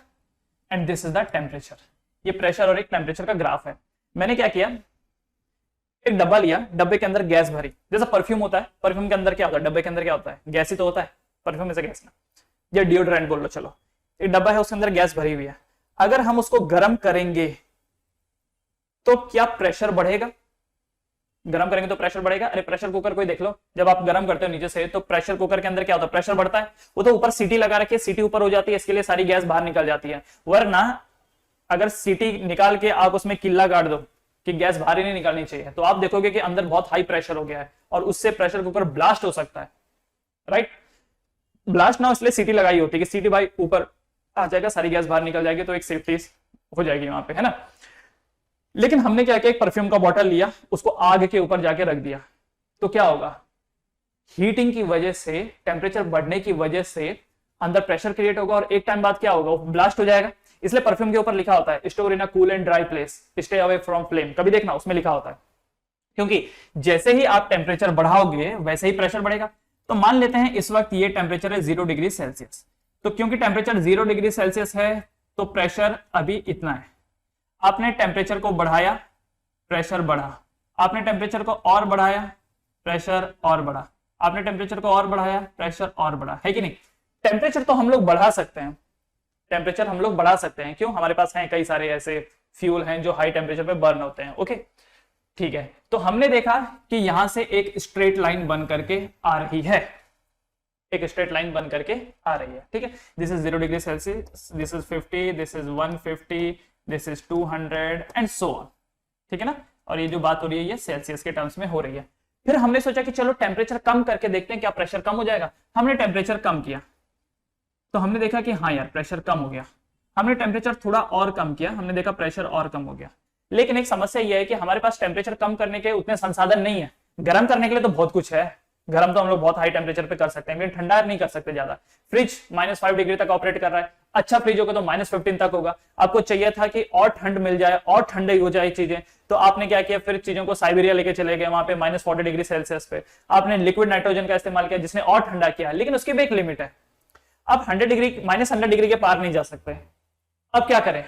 and this is the temperature. ये प्रेशर और एक टेम्परेचर का ग्राफ है। मैंने क्या किया, एक डब्बा लिया, डब्बे के अंदर गैस भरी। जैसा परफ्यूम होता है, परफ्यूम के अंदर क्या होता है, डब्बे के अंदर क्या होता है, गैस ही तो होता है। परफ्यूम में से गैस ना, ये डिओड्रेंट बोल लो, चलो एक डब्बा है उसके अंदर गैस भरी हुई है। अगर हम उसको गर्म करेंगे तो क्या प्रेशर बढ़ेगा? गर्म करेंगे तो प्रेशर बढ़ेगा। अरे प्रेशर कुकर कोई देख लो, जब आप गर्म करते हो नीचे से तो प्रेशर कुकर के अंदर क्या होता है, प्रेशर बढ़ता है। वो तो ऊपर सीटी लगा रखी है, सीटी ऊपर हो जाती है, इसके लिए सारी गैस बाहर निकल जाती है। वरना अगर सीटी निकाल के आप उसमें किल्ला गाड़ दो कि गैस बाहर ही नहीं निकलनी चाहिए, तो आप देखोगे कि अंदर बहुत हाई प्रेशर हो गया है और उससे प्रेशर कुकर ब्लास्ट हो सकता है। राइट, ब्लास्ट ना इसलिए सीटी लगाई होती है कि सीटी भाई ऊपर आ जाएगा, सारी गैस बाहर निकल जाएगी, तो एक सेफ्टी हो जाएगी वहां पे, है ना। लेकिन हमने क्या किया, एक परफ्यूम का बॉटल लिया, उसको आग के ऊपर जाके रख दिया, तो क्या होगा, हीटिंग की वजह से, टेम्परेचर बढ़ने की वजह से अंदर प्रेशर क्रिएट होगा और एक टाइम बाद क्या होगा, वो ब्लास्ट हो जाएगा। इसलिए परफ्यूम के ऊपर लिखा होता है store in a cool and dry place, stay away from flame. कभी देखना उसमें लिखा होता है, क्योंकि जैसे ही आप टेम्परेचर बढ़ाओगे वैसे ही प्रेशर बढ़ेगा। तो मान लेते हैं इस वक्त ये टेम्परेचर है 0 डिग्री सेल्सियस, तो क्योंकि टेम्परेचर 0 डिग्री सेल्सियस है तो प्रेशर अभी इतना है। आपने टेम्परेचर को बढ़ाया, प्रेशर बढ़ा, आपने टेम्परेचर को और बढ़ाया, प्रेशर और बढ़ा, आपने टेम्परेचर को और बढ़ाया, प्रेशर और बढ़ा, है कि नहीं। टेम्परेचर तो हम लोग बढ़ा सकते हैं, टेम्परेचर हम लोग बढ़ा सकते हैं, क्यों, हमारे पास हैं कई सारे ऐसे फ्यूल हैं जो हाई टेम्परेचर पे बर्न होते हैं। ओके ठीक है, तो हमने देखा कि यहां से एक स्ट्रेट लाइन बन करके आ रही है, एक स्ट्रेट लाइन बन करके आ रही है, ठीक है। This is 0 degree Celsius, this is 50, this is 150, this is 200 and so on, ठीक है ना। और ये जो बात हो रही है ये सेल्सियस के टर्म्स में हो रही है। फिर हमने सोचा कि चलो टेम्परेचर कम करके देखते हैं क्या प्रेशर कम हो जाएगा। हमने टेम्परेचर कम किया तो हमने देखा कि हाँ यार प्रेशर कम हो गया। हमने टेम्परेचर थोड़ा और कम किया, हमने देखा प्रेशर और कम हो गया। लेकिन एक समस्या यह है कि हमारे पास टेम्परेचर कम करने के उतने संसाधन नहीं है। गर्म करने के लिए तो बहुत कुछ है, गर्म तो हम लोग बहुत हाई टेम्परेचर पे कर सकते हैं, लेकिन ठंडा नहीं कर सकते ज्यादा। फ्रिज -5 डिग्री तक ऑपरेट कर रहा है, अच्छा फ्रिज होगा तो -15 तक होगा। आपको चाहिए था कि और ठंड मिल जाए और ठंडी हो जाए चीजें, तो आपने क्या किया, फिर चीजों को साइबेरिया लेके चले गए, वहां पे -40 डिग्री सेल्सियस पे आपने लिक्विड नाइट्रोजन का इस्तेमाल किया जिसने और ठंडा किया, लेकिन उसकी भी एक लिमिट है। अब 100 डिग्री -100 डिग्री के पार नहीं जा सकते। अब क्या करें?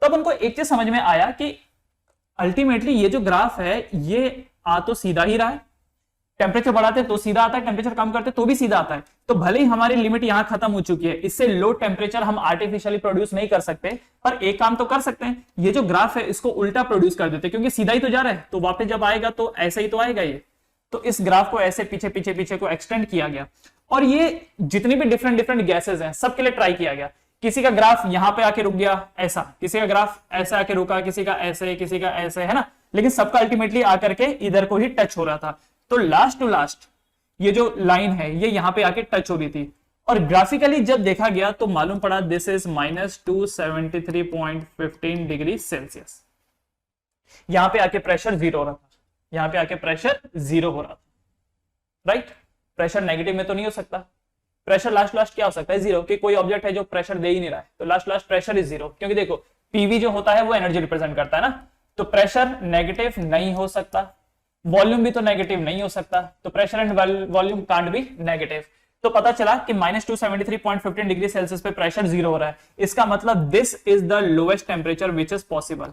तब उनको एक चीज समझ में आया कि अल्टीमेटली ये जो ग्राफ है ये आ तो सीधा ही रहा है, टेम्परेचर बढ़ाते तो सीधा आता है, टेम्परेचर कम करते तो भी सीधा आता है। तो भले ही हमारी लिमिट यहां खत्म हो चुकी है, इससे लो टेम्परेचर हम आर्टिफिशियली प्रोड्यूस नहीं कर सकते, पर एक काम तो कर सकते हैं, ये जो ग्राफ है इसको उल्टा प्रोड्यूस कर देते, क्योंकि सीधा ही तो जा रहा है, तो वापस जब आएगा तो ऐसा ही तो आएगा ये। तो इस ग्राफ को ऐसे पीछे पीछे पीछे को एक्सटेंड किया गया, और ये जितनी भी डिफरेंट गैसेज हैं सबके लिए ट्राई किया गया। किसी का ग्राफ यहां पे आके रुक गया ऐसा, किसी का ग्राफ ऐसा आके रुका, किसी का ऐसे, किसी का ऐसे, है ना, लेकिन सबका अल्टीमेटली आकर के इधर को ही टच हो रहा था। तो लास्ट टू लास्ट ये जो लाइन है ये यहां पे आके टच हो रही थी, और ग्राफिकली जब देखा गया तो मालूम पड़ा दिस इज -273.15 डिग्री सेल्सियस। यहां पे आके प्रेशर 0 हो रहा था, यहां पे आके प्रेशर 0 हो रहा था, राइट। प्रेशर नेगेटिव में तो नहीं हो सकता, प्रेशर लास्ट क्या हो सकता है, 0, कि कोई ऑब्जेक्ट है जो प्रेशर दे ही नहीं रहा है, तो लास्ट प्रेशर इज 0, क्योंकि देखो पीवी जो होता है वो एनर्जी रिप्रेजेंट करता है ना, तो प्रेशर नेगेटिव नहीं हो सकता, वॉल्यूम भी तो नेगेटिव नहीं हो सकता, तो pressure and volume can't be negative. तो पता चला कि -273.15 डिग्री सेल्सियस पे प्रेशर 0 हो रहा है, इसका मतलब this is the lowest temperature which is possible.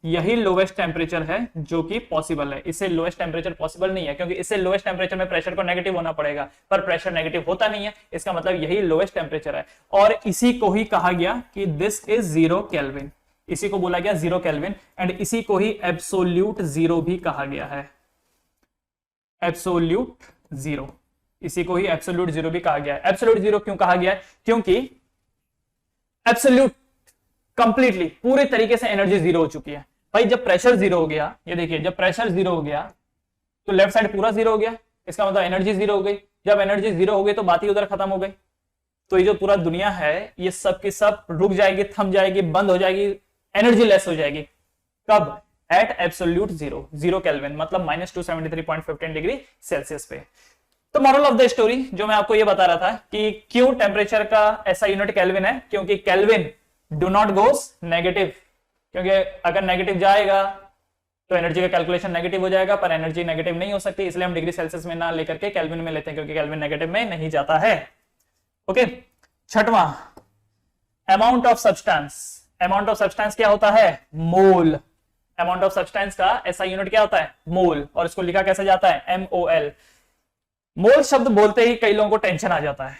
यही लोएस्ट टेम्परेचर है जो कि पॉसिबल है, इससे लोएस्ट टेम्परेचर पॉसिबल नहीं है, क्योंकि इससे लोएस्ट टेम्परेचर में प्रेशर को नेगेटिव होना पड़ेगा, पर प्रेशर नेगेटिव होता नहीं है, इसका मतलब यही लोएस्ट टेम्परेचर है। और इसी को ही कहा गया कि दिस इज 0 केल्विन, इसी को बोला गया 0 केल्विन, एंड इसी को ही एब्सोल्यूट 0 भी कहा गया है, एब्सोल्यूट 0, इसी को ही एब्सोल्यूट 0 भी कहा गया है। एब्सोल्यूट 0 क्यों कहा गया है? क्योंकि एब्सोल्यूट कंप्लीटली पूरे तरीके से एनर्जी 0 हो चुकी है। भाई जब प्रेशर 0 हो गया, ये देखिए जब प्रेशर 0 हो गया तो लेफ्ट साइड पूरा 0 हो गया, इसका मतलब एनर्जी 0 हो गई। जब एनर्जी 0 हो गई तो बात ही उधर खत्म हो गई, तो ये जो पूरा दुनिया है ये सब की सब रुक जाएगी, थम जाएगी, बंद हो जाएगी, एनर्जी लेस हो जाएगी। कब? एट एब्सोल्यूट 0 केल्विन, मतलब -273.15 डिग्री सेल्सियस पे। तो मॉरल ऑफ द स्टोरी जो मैं आपको ये बता रहा था कि क्यों टेम्परेचर का ऐसा यूनिट केल्विन है, क्योंकि kelvin do not goes negative, क्योंकि अगर नेगेटिव जाएगा तो एनर्जी का कैलकुलेशन नेगेटिव हो जाएगा, पर एनर्जी नेगेटिव नहीं हो सकती, इसलिए हम डिग्री सेल्सियस में ना लेकर के केल्विन में लेते हैं, क्योंकि केल्विन नेगेटिव में नहीं जाता है। ओके, छठवां, amount of substance. Amount of substance क्या होता है? मोल। अमाउंट ऑफ सब्सटेंस का ऐसा यूनिट क्या होता है? मोल, और इसको लिखा कैसे जाता है? MOL। मोल शब्द बोलते ही कई लोगों को टेंशन आ जाता है,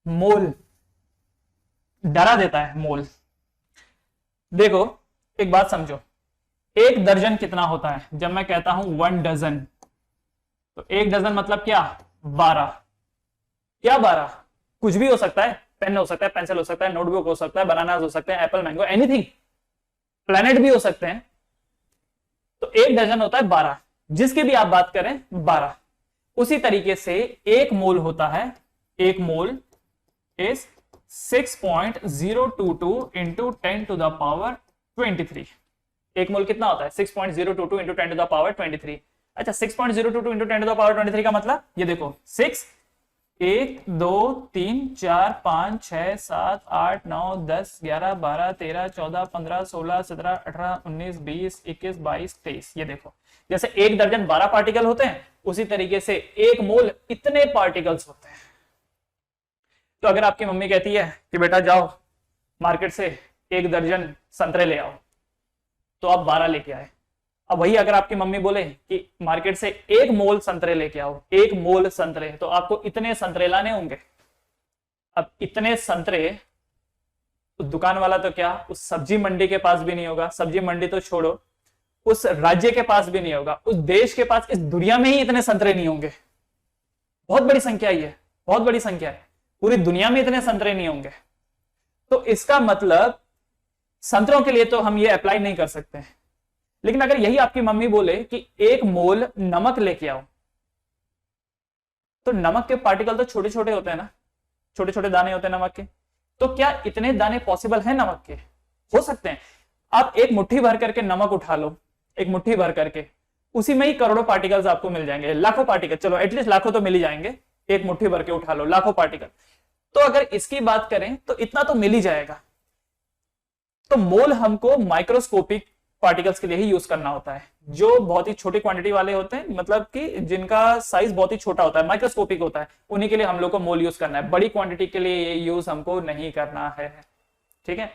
मोल डरा देता है मोल। देखो एक बात समझो, 1 दर्जन कितना होता है? जब मैं कहता हूं 1 डजन, तो 1 डजन मतलब क्या? 12। क्या 12? कुछ भी हो सकता है, पेन हो सकता है, पेंसिल हो सकता है, नोटबुक हो सकता है, बनानास हो सकते हैं, एप्पल, मैंगो, एनीथिंग, प्लेनेट भी हो सकते हैं। तो 1 डजन होता है 12, जिसकी भी आप बात करें 12। उसी तरीके से 1 मोल होता है, 1 mole is 6.022 into 10 to the power 23। 1 mole कितना होता है? 6.022 इंटू 10 टू द पावर 23। अच्छा, 6.022 इंटू 10 टू द पावर 23 का मतलब ये देखो, 6 1 2 3 4 5 6 7 8 9 10 11 12 13 14 15 16 17 18 19 20 21 22 23। ये देखो, जैसे 1 दर्जन 12 पार्टिकल होते हैं, उसी तरीके से 1 मोल इतने पार्टिकल्स होते हैं। तो अगर आपकी मम्मी कहती है कि बेटा जाओ मार्केट से 1 दर्जन संतरे ले आओ, तो आप 12 लेके आए। अब वही अगर आपकी मम्मी बोले कि मार्केट से 1 मोल संतरे लेके आओ, 1 मोल संतरे, तो आपको इतने संतरे लाने होंगे। अब इतने संतरे तो दुकान वाला तो क्या, उस सब्जी मंडी के पास भी नहीं होगा, सब्जी मंडी तो छोड़ो, उस राज्य के पास भी नहीं होगा, उस देश के पास, इस दुनिया में ही इतने संतरे नहीं होंगे। बहुत बड़ी संख्या ही है। बहुत बड़ी संख्या है, पूरी दुनिया में इतने संतरे नहीं होंगे। तो इसका मतलब संतरों के लिए तो हम ये अप्लाई नहीं कर सकते हैं। लेकिन अगर यही आपकी मम्मी बोले कि 1 मोल नमक लेके आओ, तो नमक के पार्टिकल तो छोटे छोटे होते हैं ना, छोटे छोटे दाने होते हैं नमक के, तो क्या इतने दाने पॉसिबल है नमक के? हो सकते हैं। आप एक मुट्ठी भर करके नमक उठा लो, एक मुट्ठी भर करके, उसी में ही करोड़ों पार्टिकल्स आपको मिल जाएंगे, लाखों पार्टिकल, चलो एटलीस्ट लाखों तो मिल ही जाएंगे, एक मुट्ठी भर के उठा लो, लाखों पार्टिकल। तो अगर इसकी बात करें तो इतना तो मिल ही जाएगा। तो मोल हमको माइक्रोस्कोपिक पार्टिकल्स के लिए ही यूज करना होता है, जो बहुत ही छोटी क्वांटिटी वाले होते हैं, मतलब कि जिनका साइज बहुत ही छोटा होता है, माइक्रोस्कोपिक होता है, उन्हीं के लिए हम लोग को मोल यूज करना है। बड़ी क्वांटिटी के लिए ये यूज हमको नहीं करना है, ठीक है।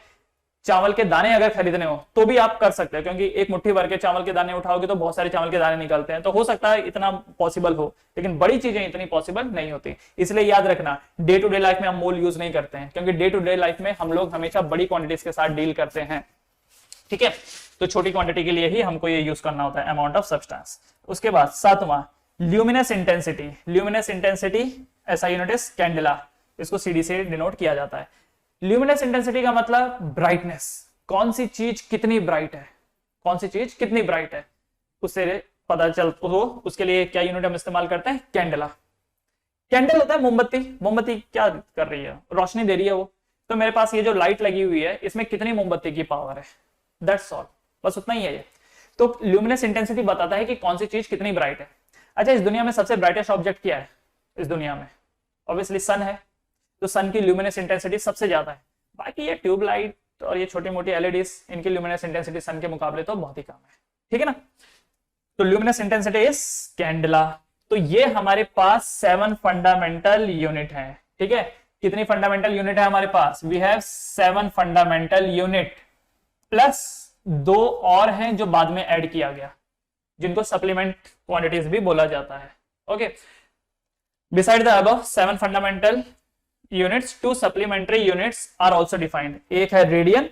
चावल के दाने अगर खरीदने हो तो भी आप कर सकते हैं, क्योंकि एक मुट्ठी भर के चावल के दाने उठाओगे तो बहुत सारे चावल के दाने निकलते हैं, तो हो सकता है इतना पॉसिबल हो, लेकिन बड़ी चीजें इतनी पॉसिबल नहीं होती। इसलिए याद रखना, डे टू डे लाइफ में हम मोल यूज नहीं करते हैं, क्योंकि डे टू डे लाइफ में हम लोग हमेशा बड़ी क्वांटिटीज के साथ डील करते हैं, ठीक है। तो छोटी क्वांटिटी के लिए ही हमको ये यूज करना होता है, अमाउंट ऑफ सब्सटेंस। उसके बाद 7वां, ल्यूमिनस इंटेंसिटी। ल्यूमिनस इंटेंसिटी ऐसा यूनिट इज कैंडेला, इसको सीडी से डिनोट किया जाता है। ल्यूमिनस इंटेंसिटी का मतलब ब्राइटनेस, कौन सी चीज कितनी ब्राइट है, कौन सी चीज कितनी ब्राइट है, उससे पता चलता हो। उसके लिए क्या यूनिट हम इस्तेमाल करते हैं? कैंडेला। कैंडल होता है मोमबत्ती, मोमबत्ती क्या कर रही है? रोशनी दे रही है वो। तो मेरे पास ये जो लाइट लगी हुई है, इसमें कितनी मोमबत्ती की पावर है, दैट्स ऑल, बस उतना ही है ये। तो ल्यूमिनस इंटेंसिटी बताता है कि कौन सी चीज कितनी ब्राइट है। अच्छा, इस दुनिया में सबसे ब्राइटेस्ट ऑब्जेक्ट क्या है? इस दुनिया में ऑब्वियसली सन है, तो सन की ल्यूमिनस इंटेंसिटी सबसे ज्यादा है। बाकी ये ट्यूबलाइट और ये छोटी मोटी एलईडीज, इनकी ल्यूमिनस इंटेंसिटी सन के मुकाबले तो बहुत ही कम है, ठीक है ना। तो ल्यूमिनस इंटेंसिटी इज कैंडेला। तो ये हमारे पास 7 फंडामेंटल यूनिट है, ठीक है। कितनी फंडामेंटल यूनिट है हमारे पास? We have 7 fundamental unit plus 2 और हैं जो बाद में ऐड किया गया, जिनको सप्लीमेंट क्वांटिटीज भी बोला जाता है, okay. Beside the above 7 fundamental units, 2 supplementary units are also defined. एक है radian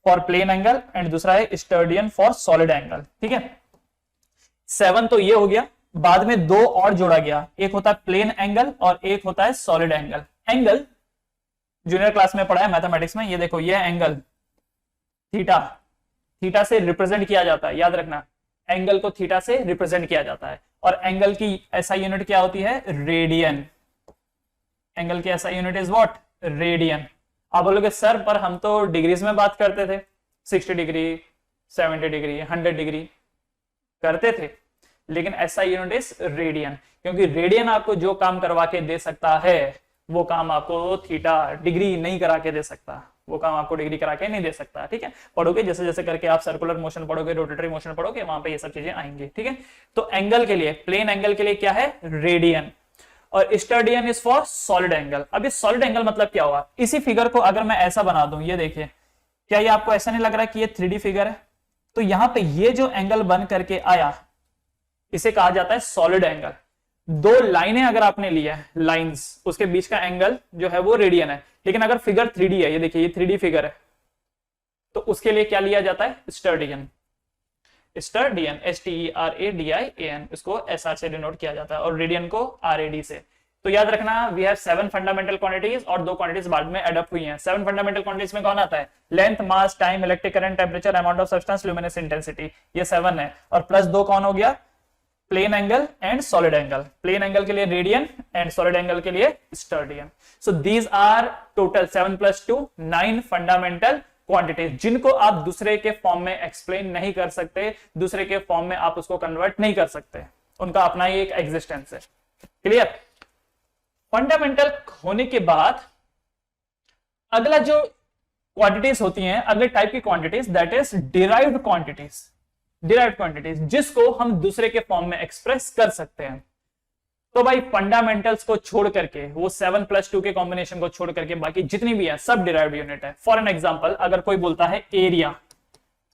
for plane angle and दूसरा है स्टर्डियन फॉर सॉलिड एंगल, ठीक है। 7 तो ये हो गया, बाद में 2 और जोड़ा गया, एक होता है प्लेन एंगल और एक होता है solid angle. Angle junior class में पढ़ा है मैथमेटिक्स में, ये देखो ये एंगल थीटा, थीटा से रिप्रेजेंट किया जाता है, याद रखना, एंगल को थीटा से रिप्रेजेंट किया जाता है। और एंगल की ऐसा यूनिट क्या होती है? रेडियन। एंगल की ऐसा यूनिट इज व्हाट? रेडियन। आप बोलोगे सर पर हम तो डिग्रीज में बात करते थे, 60 डिग्री, 70 डिग्री, 100 डिग्री करते थे, लेकिन ऐसा यूनिट इज रेडियन, क्योंकि रेडियन आपको जो काम करवा के दे सकता है वो काम आपको थीटा डिग्री नहीं करा के दे सकता, वो काम आपको डिग्री करा के नहीं दे सकता, ठीक है। पढ़ोगे जैसे जैसे करके आप सर्कुलर मोशन पढ़ोगे, रोटेटरी मोशन पढ़ोगे, वहां पे ये सब चीजें आएंगी, ठीक है। तो एंगल के लिए, प्लेन एंगल के लिए क्या है? रेडियन। और स्टर्डियन इज फॉर सॉलिड एंगल। अब इस सॉलिड एंगल मतलब क्या हुआ? इसी फिगर को अगर मैं ऐसा बना दूं, ये देखिए, क्या ये आपको ऐसा नहीं लग रहा कि ये 3D फिगर है? तो यहां पे ये जो एंगल बन करके आया, इसे कहा जाता है सॉलिड एंगल। 2 लाइनें अगर आपने लिया है, लाइंस, उसके बीच का एंगल जो है वो रेडियन है। लेकिन अगर फिगर 3D है, ये देखिए ये 3D फिगर है, तो उसके लिए क्या लिया जाता है? स्टर्डियन। स्टर्डियन, STERADIAN, इसको SR से डिनोट किया जाता है, और रेडियन को RAD से। तो याद रखना, वी हैव 7 फंडामेंटल क्वांटिटीज और 2 क्वांटिटीज बाद में एड अप हुई हैं। 7 फंडामेंटल क्वांटिटीज में कौन आता है? Length, mass, time, electric current, temperature, amount of substance, luminous intensity, ये 7 है। और प्लस 2 कौन हो गया? Plane angle and solid angle. Plane angle के लिए रेडियन एंड सॉलिड एंगल के लिए steradian. So these are total 7 + 2 9 fundamental quantities, जिनको आप दूसरे के फॉर्म में एक्सप्लेन नहीं कर सकते, दूसरे के फॉर्म में आप उसको कन्वर्ट नहीं कर सकते, उनका अपना ही एक एग्जिस्टेंस है, क्लियर। फंडामेंटल होने के बाद अगला जो क्वांटिटीज होती हैं, अगले टाइप की quantities, that is derived quantities. Derived quantities जिसको हम दूसरे के फॉर्म में एक्सप्रेस कर सकते हैं। तो भाई फंडामेंटल्स को छोड़ करके, वो 7 + 2 के कॉम्बिनेशन को छोड़ करके बाकी जितनी भी है सब डिराइव्ड यूनिट है। फॉर एन एग्जांपल, अगर कोई बोलता है एरिया,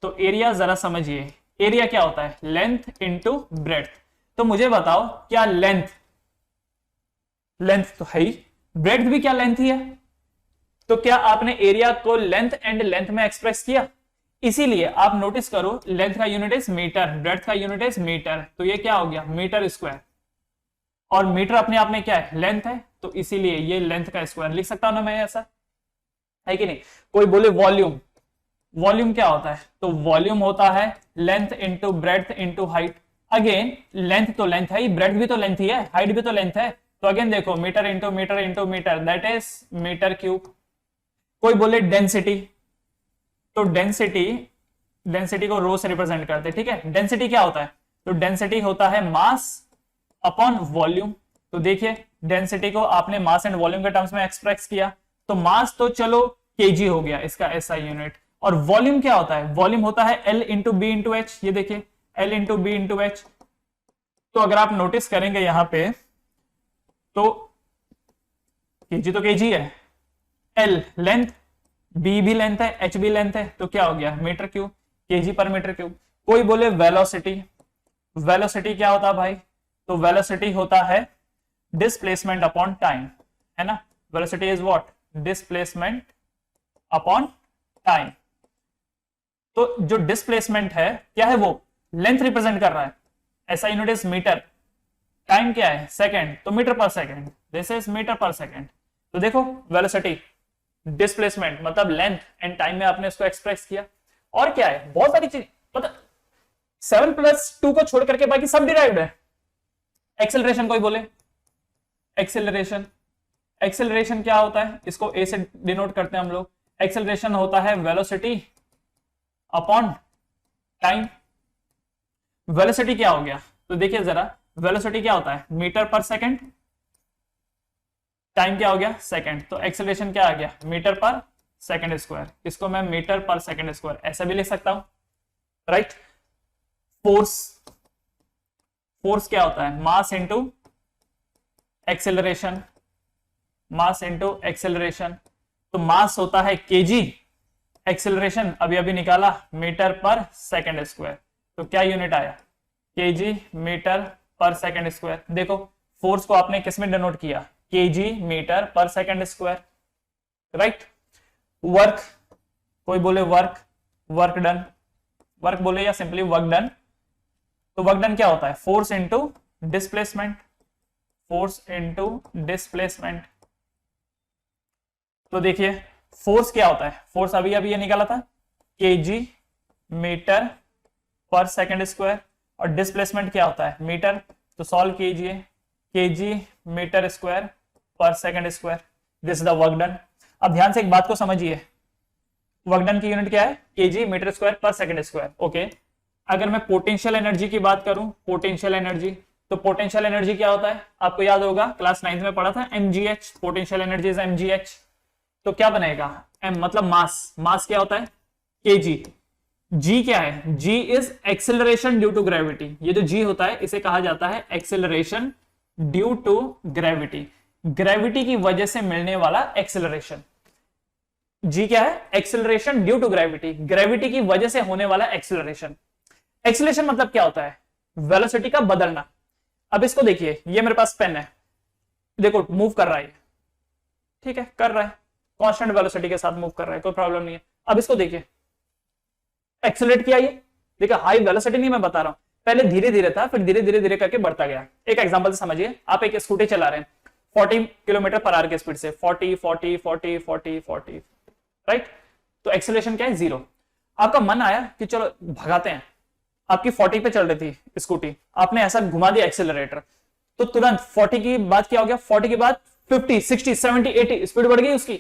तो एरिया जरा समझिए, एरिया क्या होता है? Length into breadth. तो मुझे बताओ, क्या लेंथ, लेंथ तो है ही, ब्रेड्थ भी क्या लेंथ ही है, तो क्या आपने एरिया को लेंथ एंड लेंथ में एक्सप्रेस किया? इसीलिए आप नोटिस करो, लेंथ का यूनिट इज मीटर, ब्रेड्थ का यूनिट इज मीटर, तो ये क्या हो गया? Metre square. और मीटर अपने आप में क्या है? लेंथ है, तो इसीलिए ये लेंथ का स्क्वायर लिख सकता हूं ना मैं, ऐसा है कि नहीं। कोई बोले वॉल्यूम, वॉल्यूम क्या होता है, तो वॉल्यूम होता है length into breadth into height. Again length तो लेंथ है ही, ब्रेड्थ भी तो लेंथ ही है, हाइट भी तो लेंथ है, तो अगेन देखो metre into metre into metre, that is metre cube. कोई बोले डेंसिटी, तो डेंसिटी को रो से रिप्रेजेंट करते हैं, ठीक है। डेंसिटी क्या होता है, तो डेंसिटी होता है मास अपॉन वॉल्यूम। तो देखिए डेंसिटी को आपने मास एंड वॉल्यूम के टर्म्स में एक्सप्रेस किया, तो मास तो चलो केजी हो गया इसका एसआई यूनिट, और वॉल्यूम क्या होता है, वॉल्यूम होता है L into B into H. ये देखिए L into B into H. तो अगर आप नोटिस करेंगे यहां पे, तो केजी तो केजी है, एल लेंथ, बी भी लेंथ है, एच भी लेंथ है, तो क्या हो गया मीटर क्यूब, केजी पर मीटर क्यूब। कोई बोले वेलोसिटी, वेलोसिटी क्या होता है भाई, तो वेलोसिटी होता है डिस्प्लेसमेंट अपॉन टाइम, है ना। Velocity is what, displacement upon time. तो जो डिस्प्लेसमेंट है क्या है, वो लेंथ रिप्रेजेंट कर रहा है, ऐसा यूनिट इज मीटर, टाइम क्या है सेकंड, तो metre per second, this is metre per second. तो देखो वेलोसिटी डिस्प्लेसमेंट मतलब लेंथ एंड टाइम में आपने इसको एक्सप्रेस किया। और क्या है, बहुत सारी चीज पता, 7+2 को छोड़ करके बाकी सब डिराइव्ड है। एक्सेलरेशन कोई बोले, एक्सेलरेशन, एक्सेलरेशन क्या होता है, इसको ए से डिनोट करते हैं हम लोग। एक्सेलरेशन होता है वेलोसिटी अपॉन टाइम। वेलोसिटी क्या हो गया, तो देखिए जरा वेलोसिटी क्या होता है मीटर पर सेकंड, टाइम क्या हो गया सेकंड, तो एक्सेलरेशन क्या आ गया मीटर पर सेकंड स्क्वायर। इसको मैं मीटर पर सेकंड स्क्वायर ऐसा भी लिख सकता हूं, राइट। फोर्स, फोर्स क्या होता है mass into acceleration, mass into acceleration. तो मास होता है केजी, एक्सेलरेशन अभी अभी निकाला मीटर पर सेकंड स्क्वायर, तो क्या यूनिट आया KG metre per second square. देखो फोर्स को आपने किस में डिनोट किया, KG metre per second square, right. Work, कोई बोले वर्क, वर्क डन, वर्क बोले या सिंपली वर्क डन, तो वर्क डन क्या होता है force into displacement, force into displacement. तो देखिए फोर्स क्या होता है, फोर्स अभी अभी ये निकाला था KG metre per second square, और डिस्प्लेसमेंट क्या होता है मीटर, तो सॉल्व कीजिए KG metre square per second square, this is the work done. अब ध्यान से एक बात को समझिए, वर्क डन की यूनिट क्या है KG metre square per second square, okay. अगर मैं पोटेंशियल एनर्जी की बात करूं, पोटेंशियल एनर्जी, तो पोटेंशियल एनर्जी क्या होता है आपको याद होगा क्लास 9th में पढ़ा था mgh, potential energy is mgh। तो क्या बनेगा m मतलब मास, मास क्या होता है kg, g क्या है, g is acceleration due to gravity. ये जो g होता है इसे कहा जाता है acceleration due to gravity, gravity की वजह से मिलने वाला एक्सेलरेशन। g क्या है acceleration due to gravity, gravity की वजह से होने वाला एक्सेलरेशन। एक्सेलरेशन मतलब क्या होता है वेलोसिटी का बदलना। अब इसको देखिए, ये मेरे पास पेन है, देखो मूव कर रहा है, ठीक है कर रहा है, कांस्टेंट वेलोसिटी के साथ मूव कर रहा है, कोई प्रॉब्लम नहीं है। अब इसको देखिए एक्सेलरेट किया, ये देखिए हाई वेलोसिटी नहीं मैं बता रहा हूं, पहले धीरे धीरे था फिर धीरे धीरे धीरे करके बढ़ता गया। एक एग्जांपल से समझिए, आप एक स्कूटी चला रहे हैं 40 किलोमीटर पर आवर के स्पीड से, 40 40 40 40 40, राइट। तो एक्सेलरेशन क्या है जीरो। आपका मन आया कि चलो भगाते हैं, आपकी 40 पे चल रही थी स्कूटी, आपने ऐसा घुमा दिया एक्सेलरेटर, तो तुरंत 40 की बात क्या हो गया, 40 के बाद 50 60 70 80 स्पीड बढ़ गई उसकी।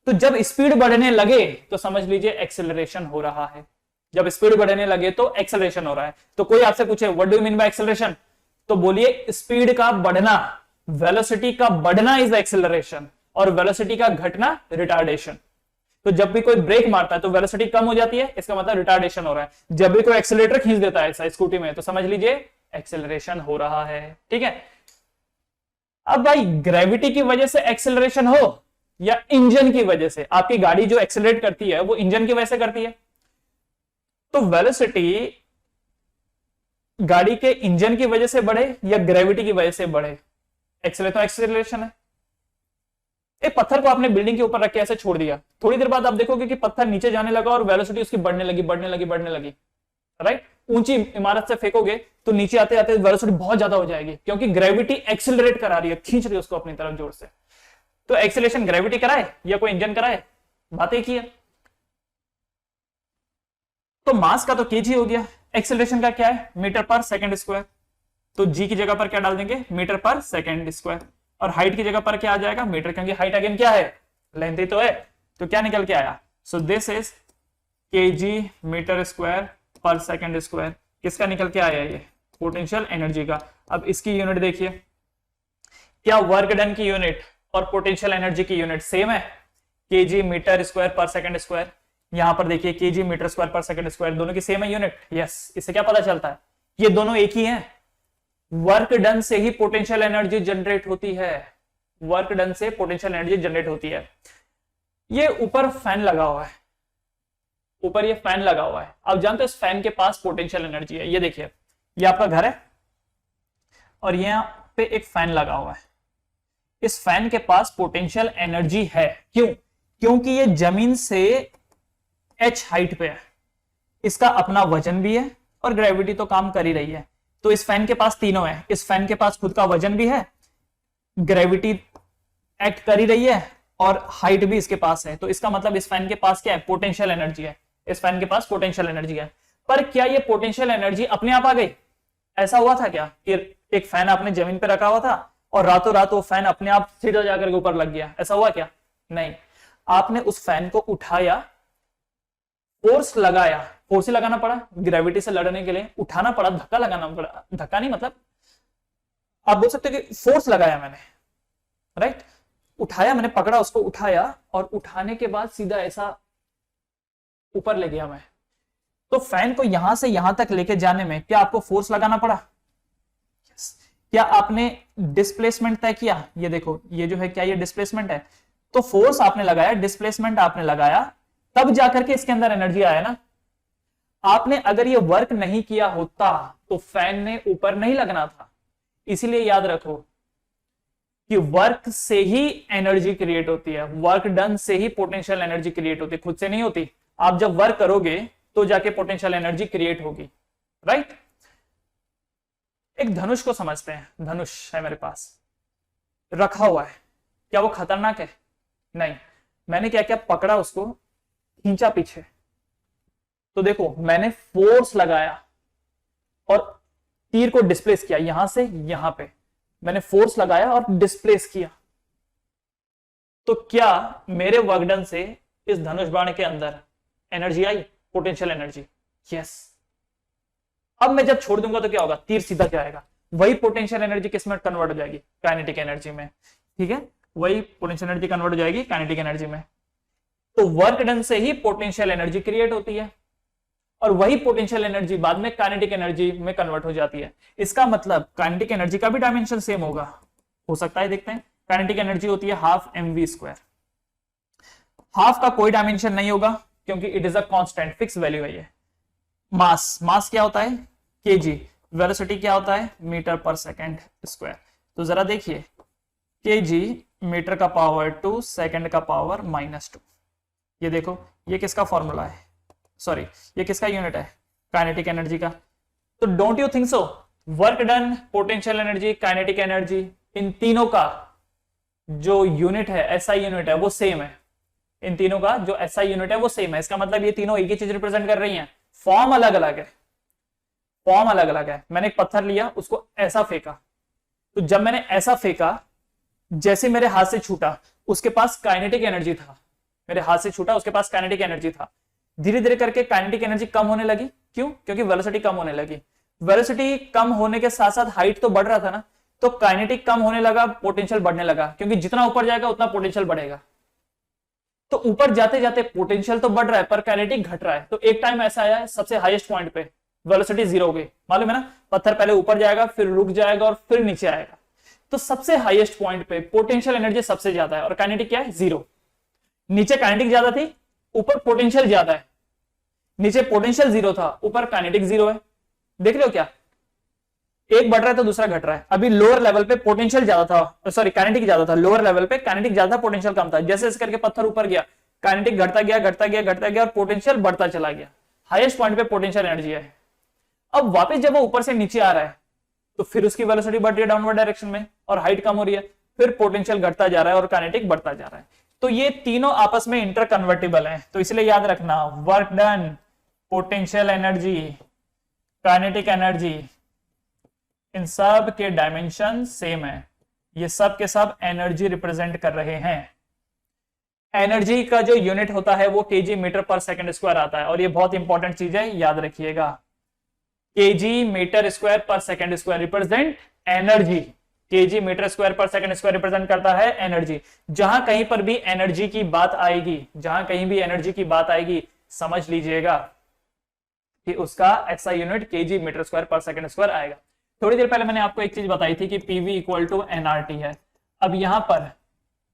तो जब स्पीड बढ़ने लगे तो समझ लीजिए एक्सेलरेशन हो रहा है, जब स्पीड बढ़ने लगे तो एक्सेलरेशन हो रहा है। तो कोई आपसे पूछे what do you mean by acceleration, तो बोलिए स्पीड का बढ़ना, वेलोसिटी का बढ़ना इज एक्सेलरेशन, और वेलोसिटी का घटना रिटार्डेशन। तो जब भी कोई ब्रेक मारता है तो वेलोसिटी कम हो जाती है, इसका मतलब रिटार्डेशन हो रहा है। जब भी कोई एक्सेलरेटर खींच देता है ऐसा स्कूटी में तो समझ लीजिए एक्सेलरेशन हो रहा है, ठीक है। अब भाई ग्रेविटी की वजह से एक्सेलरेशन हो या इंजन की वजह से, आपकी गाड़ी जो एक्सेलरेट करती है वो इंजन की वजह से करती है, तो वेलोसिटी गाड़ी के इंजन की वजह से बढ़े या ग्रेविटी की वजह से बढ़े, एक्सेलरेशन है। एक पत्थर को आपने बिल्डिंग के ऊपर रख के ऐसे छोड़ दिया, थोड़ी देर बाद आप देखोगे कि पत्थर नीचे जाने लगा और वेलोसिटी उसकी बढ़ने लगी बढ़ने लगी बढ़ने लगी, राइट। ऊंची इमारत से फेंकोगे तो नीचे आते आते वेलोसिटी बहुत ज्यादा हो जाएगी, क्योंकि ग्रेविटी एक्सिलरेट करा रही है, खींच रही है उसको अपनी तरफ जोर से। तो एक्सेलेरेशन ग्रेविटी कराए या कोई इंजन कराए, बात एक ही है। तो मास का तो केजी हो गया, एक्सेलरेशन का क्या है, मीटर पर सेकंड स्क्वायर। तो जी की जगह पर क्या डाल देंगे, मीटर पर सेकंड स्क्वायर, और हाइट की जगह पर क्या आ जाएगा, मीटर, क्योंकि हाइट अगेन क्या है, लेंथ ही तो है। तो क्या निकल के आया, so this is KG metre square per second square. किसका निकल के आया, ये पोटेंशियल एनर्जी का। अब इसकी यूनिट देखिए, क्या वर्क डन की यूनिट और पोटेंशियल एनर्जी की यूनिट सेम है, KG metre square per second square. यहां पर देखिए KG metre square per second square, दोनों की सेम है यूनिट। यस, इससे क्या पता चलता है, ये दोनों एक ही हैं। वर्क डन से ही पोटेंशियल एनर्जी जनरेट होती है, वर्क डन से पोटेंशियल एनर्जी जनरेट होती है। ये ऊपर फैन लगा हुआ है, ऊपर ये फैन लगा हुआ है। आप जानते हो इस फैन के पास पोटेंशियल एनर्जी है। ये देखिए, ये आपका घर है और यहां पे एक फैन लगा हुआ है। इस फैन के पास पोटेंशियल एनर्जी है, क्यों, क्योंकि ये जमीन से h हाइट पे है, इसका अपना वजन भी है और ग्रेविटी तो काम कर ही रही है। तो इस फैन के पास तीनों है, इस फैन के पास खुद का वजन भी है, ग्रेविटी एक्ट कर ही रही है और हाइट भी इसके पास है। तो इसका मतलब इस फैन के पास क्या है, पोटेंशियल एनर्जी है। इस फैन के पास पोटेंशियल एनर्जी है। पर क्या ये पोटेंशियल एनर्जी अपने आप आ गई, ऐसा हुआ था क्या कि एक फैन आपने जमीन पे रखा हुआ था और रातों रात वो फैन अपने आप सीधा जाकर के ऊपर लग गया, ऐसा हुआ क्या, नहीं। आपने उस फैन को उठाया, फोर्स लगाया, फोर्स ही लगाना पड़ा ग्रेविटी से लड़ने के लिए, उठाना पड़ा, धक्का लगाना पड़ा, धक्का नहीं मतलब आप बोल सकते हो कि फोर्स लगाया मैंने, राइट, उठाया मैंने, पकड़ा उसको, उठाया और उठाने के बाद सीधा ऐसा ऊपर ले गया मैं। तो फैन को यहां से यहां तक लेके जाने में क्या आपको फोर्स लगाना पड़ा, क्या आपने डिस्प्लेसमेंट तय किया, ये देखो ये जो है क्या ये डिस्प्लेसमेंट है, तो फोर्स आपने लगाया, डिस्प्लेसमेंट आपने लगाया, तब जाकर के इसके अंदर एनर्जी आया ना। आपने अगर ये वर्क नहीं किया होता तो फैन ने ऊपर नहीं लगना था। इसीलिए याद रखो कि वर्क से ही एनर्जी क्रिएट होती है, वर्क डन से ही पोटेंशियल एनर्जी क्रिएट होती है, खुद से नहीं होती। आप जब वर्क करोगे तो जाके पोटेंशियल एनर्जी क्रिएट होगी, राइट। एक धनुष को समझते हैं, धनुष है मेरे पास रखा हुआ है, क्या वो खतरनाक है, नहीं। मैंने क्या क्या पकड़ा, उसको खींचा पीछे, तो देखो मैंने फोर्स लगाया और तीर को डिस्प्लेस किया, यहां से यहां पे मैंने फोर्स लगाया और डिस्प्लेस किया। तो क्या मेरे वर्कडन से इस धनुष बाण के अंदर एनर्जी आई, पोटेंशियल एनर्जी, यस। अब मैं जब छोड़ दूंगा तो क्या होगा, तीर सीधा जाएगा, वही पोटेंशियल एनर्जी किस में कन्वर्ट हो जाएगी, काइनेटिक एनर्जी में, ठीक है, वही पोटेंशियल एनर्जी कन्वर्ट हो जाएगी काइनेटिक एनर्जी में। तो वर्क डन से ही पोटेंशियल एनर्जी क्रिएट होती है और वही पोटेंशियल एनर्जी बाद में काइनेटिक एनर्जी में कन्वर्ट हो जाती है। इसका मतलब काइनेटिक एनर्जी का भी डायमेंशन सेम होगा, हो सकता है, देखते हैं। काइनेटिक एनर्जी होती है हाफ mv स्क्वायर, हाफ का कोई डायमेंशन नहीं होगा क्योंकि it is a constant, fix value है ये। मास, मास क्या होता है, केजी, वेलोसिटी क्या होता है, मीटर पर सेकंड स्क्वायर। तो जरा देखिए, केजी मीटर का पावर 2 सेकंड का पावर -2, ये देखो ये किसका फॉर्मूला है, सॉरी ये किसका यूनिट है, काइनेटिक एनर्जी का। तो don't you think so, work done, potential energy, kinetic energy, इन तीनों का जो यूनिट है, एसआई यूनिट है, वो सेम है। इन तीनों का जो एसआई यूनिट है वो सेम है। इसका मतलब ये तीनों एक ही चीज रिप्रेजेंट कर रही हैं, फॉर्म अलग अलग है, फॉर्म अलग अलग है। मैंने एक पत्थर लिया, उसको ऐसा फेंका, तो जब मैंने ऐसा फेंका, जैसे मेरे हाथ से छूटा, उसके पास काइनेटिक एनर्जी था, मेरे हाथ से छूटा, उसके पास काइनेटिक एनर्जी था। धीरे धीरे करके काइनेटिक एनर्जी कम होने लगी, क्यों, क्योंकि वेलोसिटी कम होने लगी। वेलोसिटी कम होने के साथ साथ हाइट तो बढ़ रहा था ना, तो काइनेटिक कम होने लगा, पोटेंशियल बढ़ने लगा, क्योंकि जितना ऊपर जाएगा उतना पोटेंशियल बढ़ेगा। तो ऊपर जाते जाते पोटेंशियल तो बढ़ रहा है पर काइनेटिक घट रहा है। तो एक टाइम ऐसा आया है सबसे हाईएस्ट पॉइंट पे वेलोसिटी 0 हो गई, मालूम है ना, पत्थर पहले ऊपर जाएगा, फिर रुक जाएगा और फिर नीचे आएगा। तो सबसे हाईएस्ट पॉइंट पे पोटेंशियल एनर्जी सबसे ज्यादा है और काइनेटिक क्या है, 0। नीचे काइनेटिक ज्यादा थी, ऊपर पोटेंशियल ज्यादा है। नीचे पोटेंशियल 0 था, ऊपर काइनेटिक 0 है। देख रहे हो क्या, एक बढ़ रहा है तो दूसरा घट रहा है। अभी लोअर लेवल पे पोटेंशियल ज्यादा था, सॉरी काइनेटिक ज्यादा था, लोअर लेवल पे काइनेटिक ज्यादा, पोटेंशियल कम था। जैसे जैसे करके पत्थर ऊपर गया, काइनेटिक घटता गया, घटता गया, घटता गया और पोटेंशियल बढ़ता चला गया। हाईएस्ट पॉइंट पे पोटेंशियल एनर्जी है। अब वापस जब वो ऊपर से नीचे आ रहा है तो फिर उसकी वेलोसिटी बढ़ रही है डाउनवर्ड डायरेक्शन में और हाइट कम हो रही है, फिर पोटेंशियल घटता जा रहा है और काइनेटिक बढ़ता जा रहा है। तो ये तीनों आपस में इंटरकन्वर्टिबल हैं, तो इसलिए याद रखना work done, potential energy, kinetic energy, इन सब के डायमेंशन सेम है। ये सब के सब एनर्जी रिप्रेजेंट कर रहे हैं। एनर्जी का जो यूनिट होता है वो KG metre per second square आता है, और ये बहुत इंपॉर्टेंट चीज है, याद रखिएगा। KG metre square per second square represent energy. KG metre square per second square represent करता है एनर्जी। जहां कहीं पर भी एनर्जी की बात आएगी, जहां कहीं भी एनर्जी की बात आएगी, समझ लीजिएगा कि उसका ऐसा unit KG metre square per second square आएगा। थोड़ी देर पहले मैंने आपको एक चीज बताई थी कि पीवी इक्वल टू एनआरटी है। अब यहां पर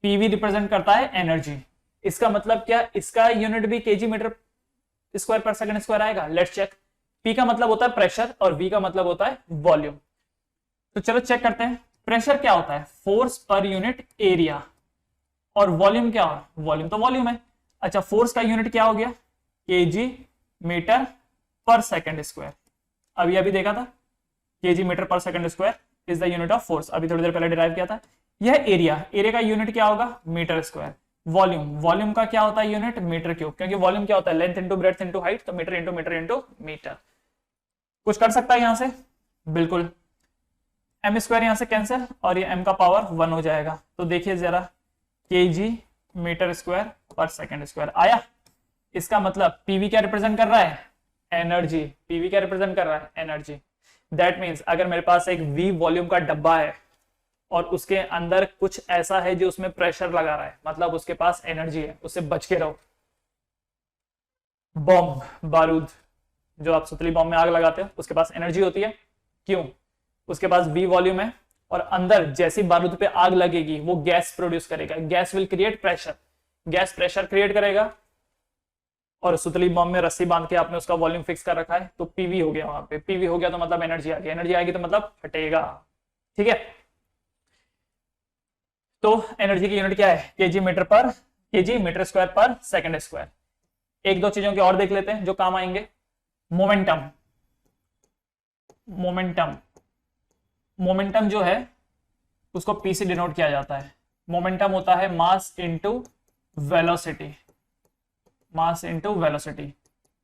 पीवी रिप्रेजेंट करता है एनर्जी, इसका मतलब क्या, इसका यूनिट भी KG metre square per second square आएगा। Let's check. पी का मतलब होता है प्रेशर और वी का मतलब होता है वॉल्यूम। तो चलो चेक करते हैं। प्रेशर क्या होता है, फोर्स पर यूनिट एरिया, और वॉल्यूम क्या है, वॉल्यूम तो वॉल्यूम है। अच्छा, फोर्स का यूनिट क्या हो गया, KG metre per second square. अभी अभी देखा था KG metre per second square is the unit of force, अभी थोड़ी देर पहले डिराइव किया था। यह एरिया, एरिया का यूनिट क्या होगा, मीटर स्क्वायर। वॉल्यूम, वॉल्यूम का क्या होता है यूनिट, मीटर क्यूब, क्योंकि वॉल्यूम क्या होता है, length into breadth into height, तो metre into metre into metre. कुछ कर सकता है यहां से, बिल्कुल। एम स्क्वायर यहां से कैंसिल और ये एम का पावर 1 हो जाएगा। तो देखिए जरा, KG metre square per second square आया। इसका मतलब पीवी क्या रिप्रेजेंट कर रहा है, एनर्जी। पीवी क्या रिप्रेजेंट कर रहा है, एनर्जी। दैट मीन्स अगर मेरे पास एक वी वॉल्यूम का डब्बा है और उसके अंदर कुछ ऐसा है जो उसमें प्रेशर लगा रहा है, मतलब उसके पास एनर्जी है, उससे बच के रहो। बॉम्ब, बारूद, जो आप सुतली बॉम्ब में आग लगाते हो, उसके पास एनर्जी होती है। क्यों, उसके पास वी वॉल्यूम है और अंदर जैसी बारूद पे आग लगेगी वो गैस प्रोड्यूस करेगा। Gas will create pressure, gas pressure create करेगा। और सुतली बॉम्ब में रस्सी बांध के आपने उसका वॉल्यूम फिक्स कर रखा है, तो पीवी हो गया। वहां पे पीवी हो गया तो मतलब एनर्जी आ गई, एनर्जी आएगी तो मतलब फटेगा। ठीक है, तो एनर्जी की यूनिट क्या है, KG metre square per second square. एक दो चीजों के और देख लेते हैं जो काम आएंगे। मोमेंटम, मोमेंटम, मोमेंटम जो है उसको पी से डिनोट किया जाता है। मोमेंटम होता है mass into velocity, mass into velocity.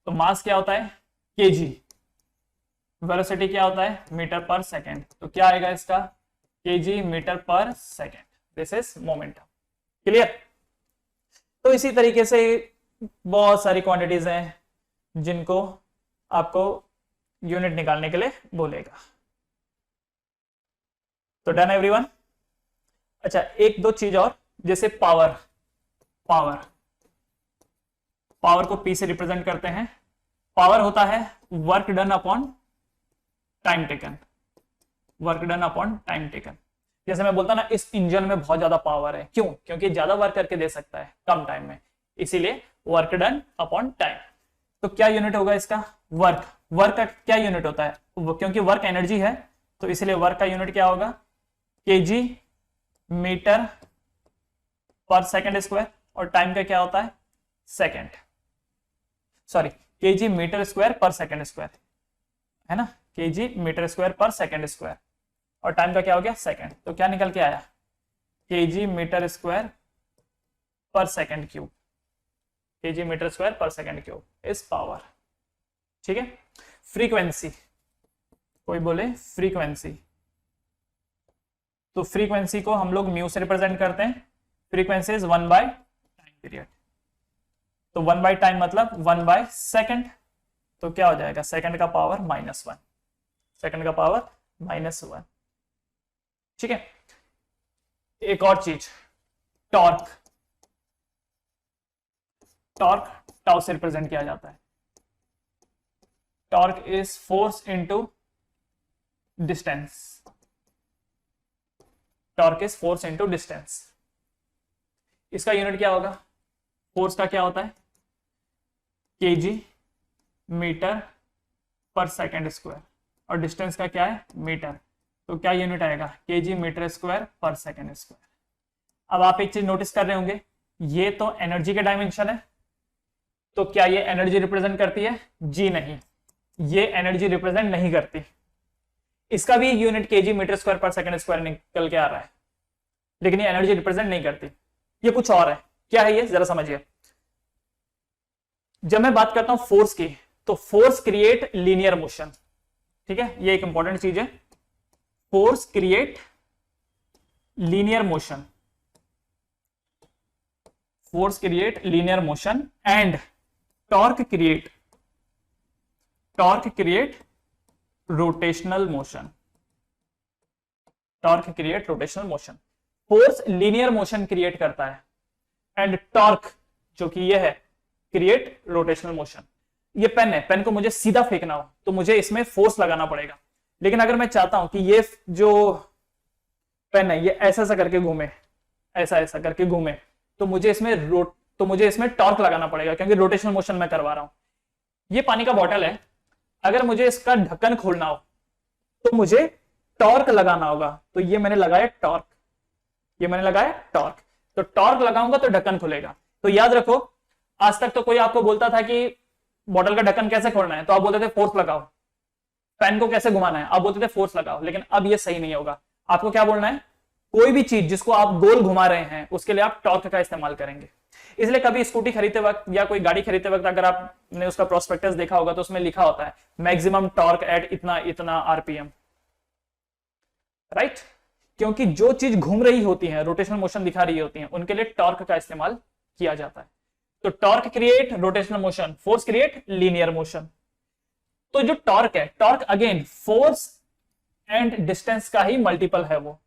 तो मास क्या होता है, केजी, वेलोसिटी क्या होता है, मीटर पर सेकंड। तो क्या आएगा इसका, KG metre per second. This is momentum. Clear. तो इसी तरीके से बहुत सारी क्वांटिटीज हैं जिनको आपको यूनिट निकालने के लिए बोलेगा। तो डन एवरीवन। अच्छा, एक दो चीज और, जैसे पावर, पावर, पावर को पी से रिप्रेजेंट करते हैं। पावर होता है work done upon time taken, work done upon time taken. जैसे मैं बोलता ना, इस इंजन में बहुत ज्यादा पावर है, क्यों, क्योंकि ज्यादा वर्क करके दे सकता है कम टाइम में, इसीलिए वर्क डन अपॉन टाइम। तो क्या यूनिट होगा इसका, वर्क। वर्क का क्या यूनिट होता है, क्योंकि वर्क एनर्जी है तो इसलिए वर्क का यूनिट क्या होगा, KG metre per second square, और टाइम का क्या होता है, second, sorry KG metre square per second square, है ना, KG metre square per second square, और टाइम का क्या हो गया, सेकंड। तो क्या निकल के आया, KG metre square per second cube, KG metre square per second cube is power. ठीक है। फ्रीक्वेंसी, कोई बोले फ्रीक्वेंसी, तो फ्रीक्वेंसी को हम लोग म्यू से रिप्रेजेंट करते हैं। Frequency is 1 by time period. तो 1 बाय टाइम मतलब 1 बाय सेकंड। तो क्या हो जाएगा, सेकंड का पावर -1, सेकंड का पावर -1। ठीक है। एक और चीज, टॉर्क, टॉर्क टाउ से रिप्रेजेंट किया जाता है। Torque is force into distance, torque is force into distance. इसका यूनिट क्या होगा, फोर्स का क्या होता है, KG metre per second square, और डिस्टेंस का क्या है, मीटर। तो क्या यूनिट आएगा, KG metre square per second square. अब आप एक चीज नोटिस कर रहे होंगे, ये तो एनर्जी के डायमेंशन है, तो क्या ये एनर्जी रिप्रेजेंट करती है, जी नहीं। ये एनर्जी रिप्रेजेंट नहीं करती। इसका भी unit KG metre square per second square निकल के आ रहा है, लेकिन ये एनर्जी रिप्रेजेंट नहीं करती, ये कुछ और है। क्या है ये, जरा समझिए। जब मैं बात करता हूं फोर्स की, तो फोर्स क्रिएट लीनियर मोशन, ठीक है, ये एक इंपॉर्टेंट चीज है। Force create linear motion, force create linear motion and torque create rotational motion, torque create rotational motion. Force linear motion create करता है एंड टॉर्क जो कि ये है क्रिएट रोटेशनल मोशन। ये पेन है, पेन को मुझे सीधा फेंकना हो तो मुझे इसमें फोर्स लगाना पड़ेगा, लेकिन अगर मैं चाहता हूं कि ये जो पेन है ये ऐसा ऐसा करके घूमे, ऐसा ऐसा करके घूमे, तो मुझे इसमें टॉर्क लगाना पड़ेगा, क्योंकि रोटेशनल मोशन मैं करवा रहा हूं। ये पानी का बॉटल है, अगर मुझे इसका ढक्कन खोलना हो तो मुझे टॉर्क लगाना होगा, तो ये मैंने लगाया टॉर्क, ये मैंने लगाया टॉर्क, तो टॉर्क लगाऊंगा तो ढक्कन खुलेगा। तो याद रखो, आज तक तो कोई आपको बोलता था कि बॉटल का ढक्कन कैसे खोलना है, तो आप बोलते थे फोर्स लगाओ। पेन को कैसे घुमाना है, आप बोलते थे फोर्स लगाओ। लेकिन अब ये सही नहीं होगा, आपको क्या बोलना है, कोई भी चीज जिसको आप गोल घुमा रहे हैं उसके लिए आप टॉर्क का इस्तेमाल करेंगे। इसलिए कभी स्कूटी खरीदते वक्त या कोई गाड़ी खरीदते वक्त अगर आपने उसका प्रोस्पेक्टस देखा होगा तो उसमें लिखा होता है मैक्सिमम टॉर्क एट इतना इतना आरपीएम, राइट? क्योंकि जो चीज घूम रही होती है, रोटेशनल मोशन दिखा रही होती है, उनके लिए टॉर्क का इस्तेमाल किया जाता है। तो torque create rotational motion, force create linear motion. तो जो टॉर्क है, torque again force and distance का ही मल्टीपल है वो,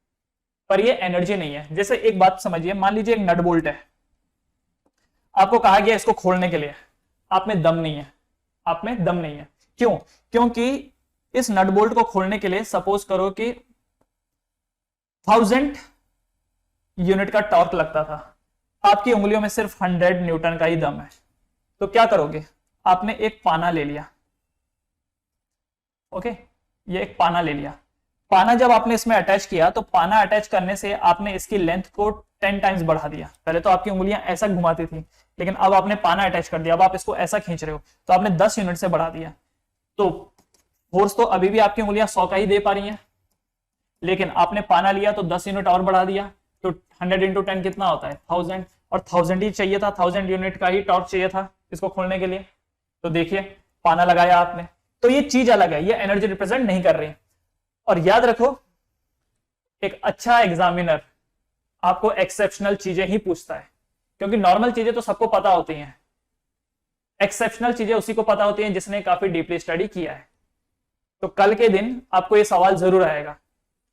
पर ये एनर्जी नहीं है। जैसे एक बात समझिए, मान लीजिए एक नट बोल्ट है, आपको कहा गया इसको खोलने के लिए, आप में दम नहीं है, आप में दम नहीं है। क्यों? क्योंकि इस नट बोल्ट को खोलने के लिए सपोज करो कि 1000 यूनिट का टॉर्क लगता था, आपकी उंगलियों में सिर्फ 100 न्यूटन का ही दम है, तो क्या करोगे? आपने एक पाना ले लिया, ओके, ये एक पाना ले लिया। पाना जब आपने इसमें अटैच किया तो पाना अटैच करने से आपने इसकी लेंथ को 10 टाइम्स बढ़ा दिया। पहले तो आपकी उंगलियां ऐसा घुमाती थी, लेकिन अब आपने पाना अटैच कर दिया, अब आप इसको ऐसा खींच रहे हो, तो आपने 10 यूनिट से बढ़ा दिया। तो फोर्स तो अभी भी आपकी उंगलियां 100 का ही दे पा रही हैं, लेकिन आपने पाना लिया तो 10 यूनिट और बढ़ा दिया, तो 100 इंटू 10 कितना होता है? 1000, और 1000 ही चाहिए था, 1000 यूनिट का ही टॉर्क चाहिए था इसको खोलने के लिए। तो देखिए, पाना लगाया आपने, तो ये चीज अलग है, ये एनर्जी रिप्रेजेंट नहीं कर रही। और याद रखो, एक अच्छा एग्जामिनर आपको एक्सेप्शनल चीजें ही पूछता है, क्योंकि नॉर्मल चीजें तो सबको पता होती हैं, एक्सेप्शनल चीजें उसी को पता होती हैं जिसने काफी डीपली स्टडी किया है। तो कल के दिन आपको ये सवाल जरूर आएगा,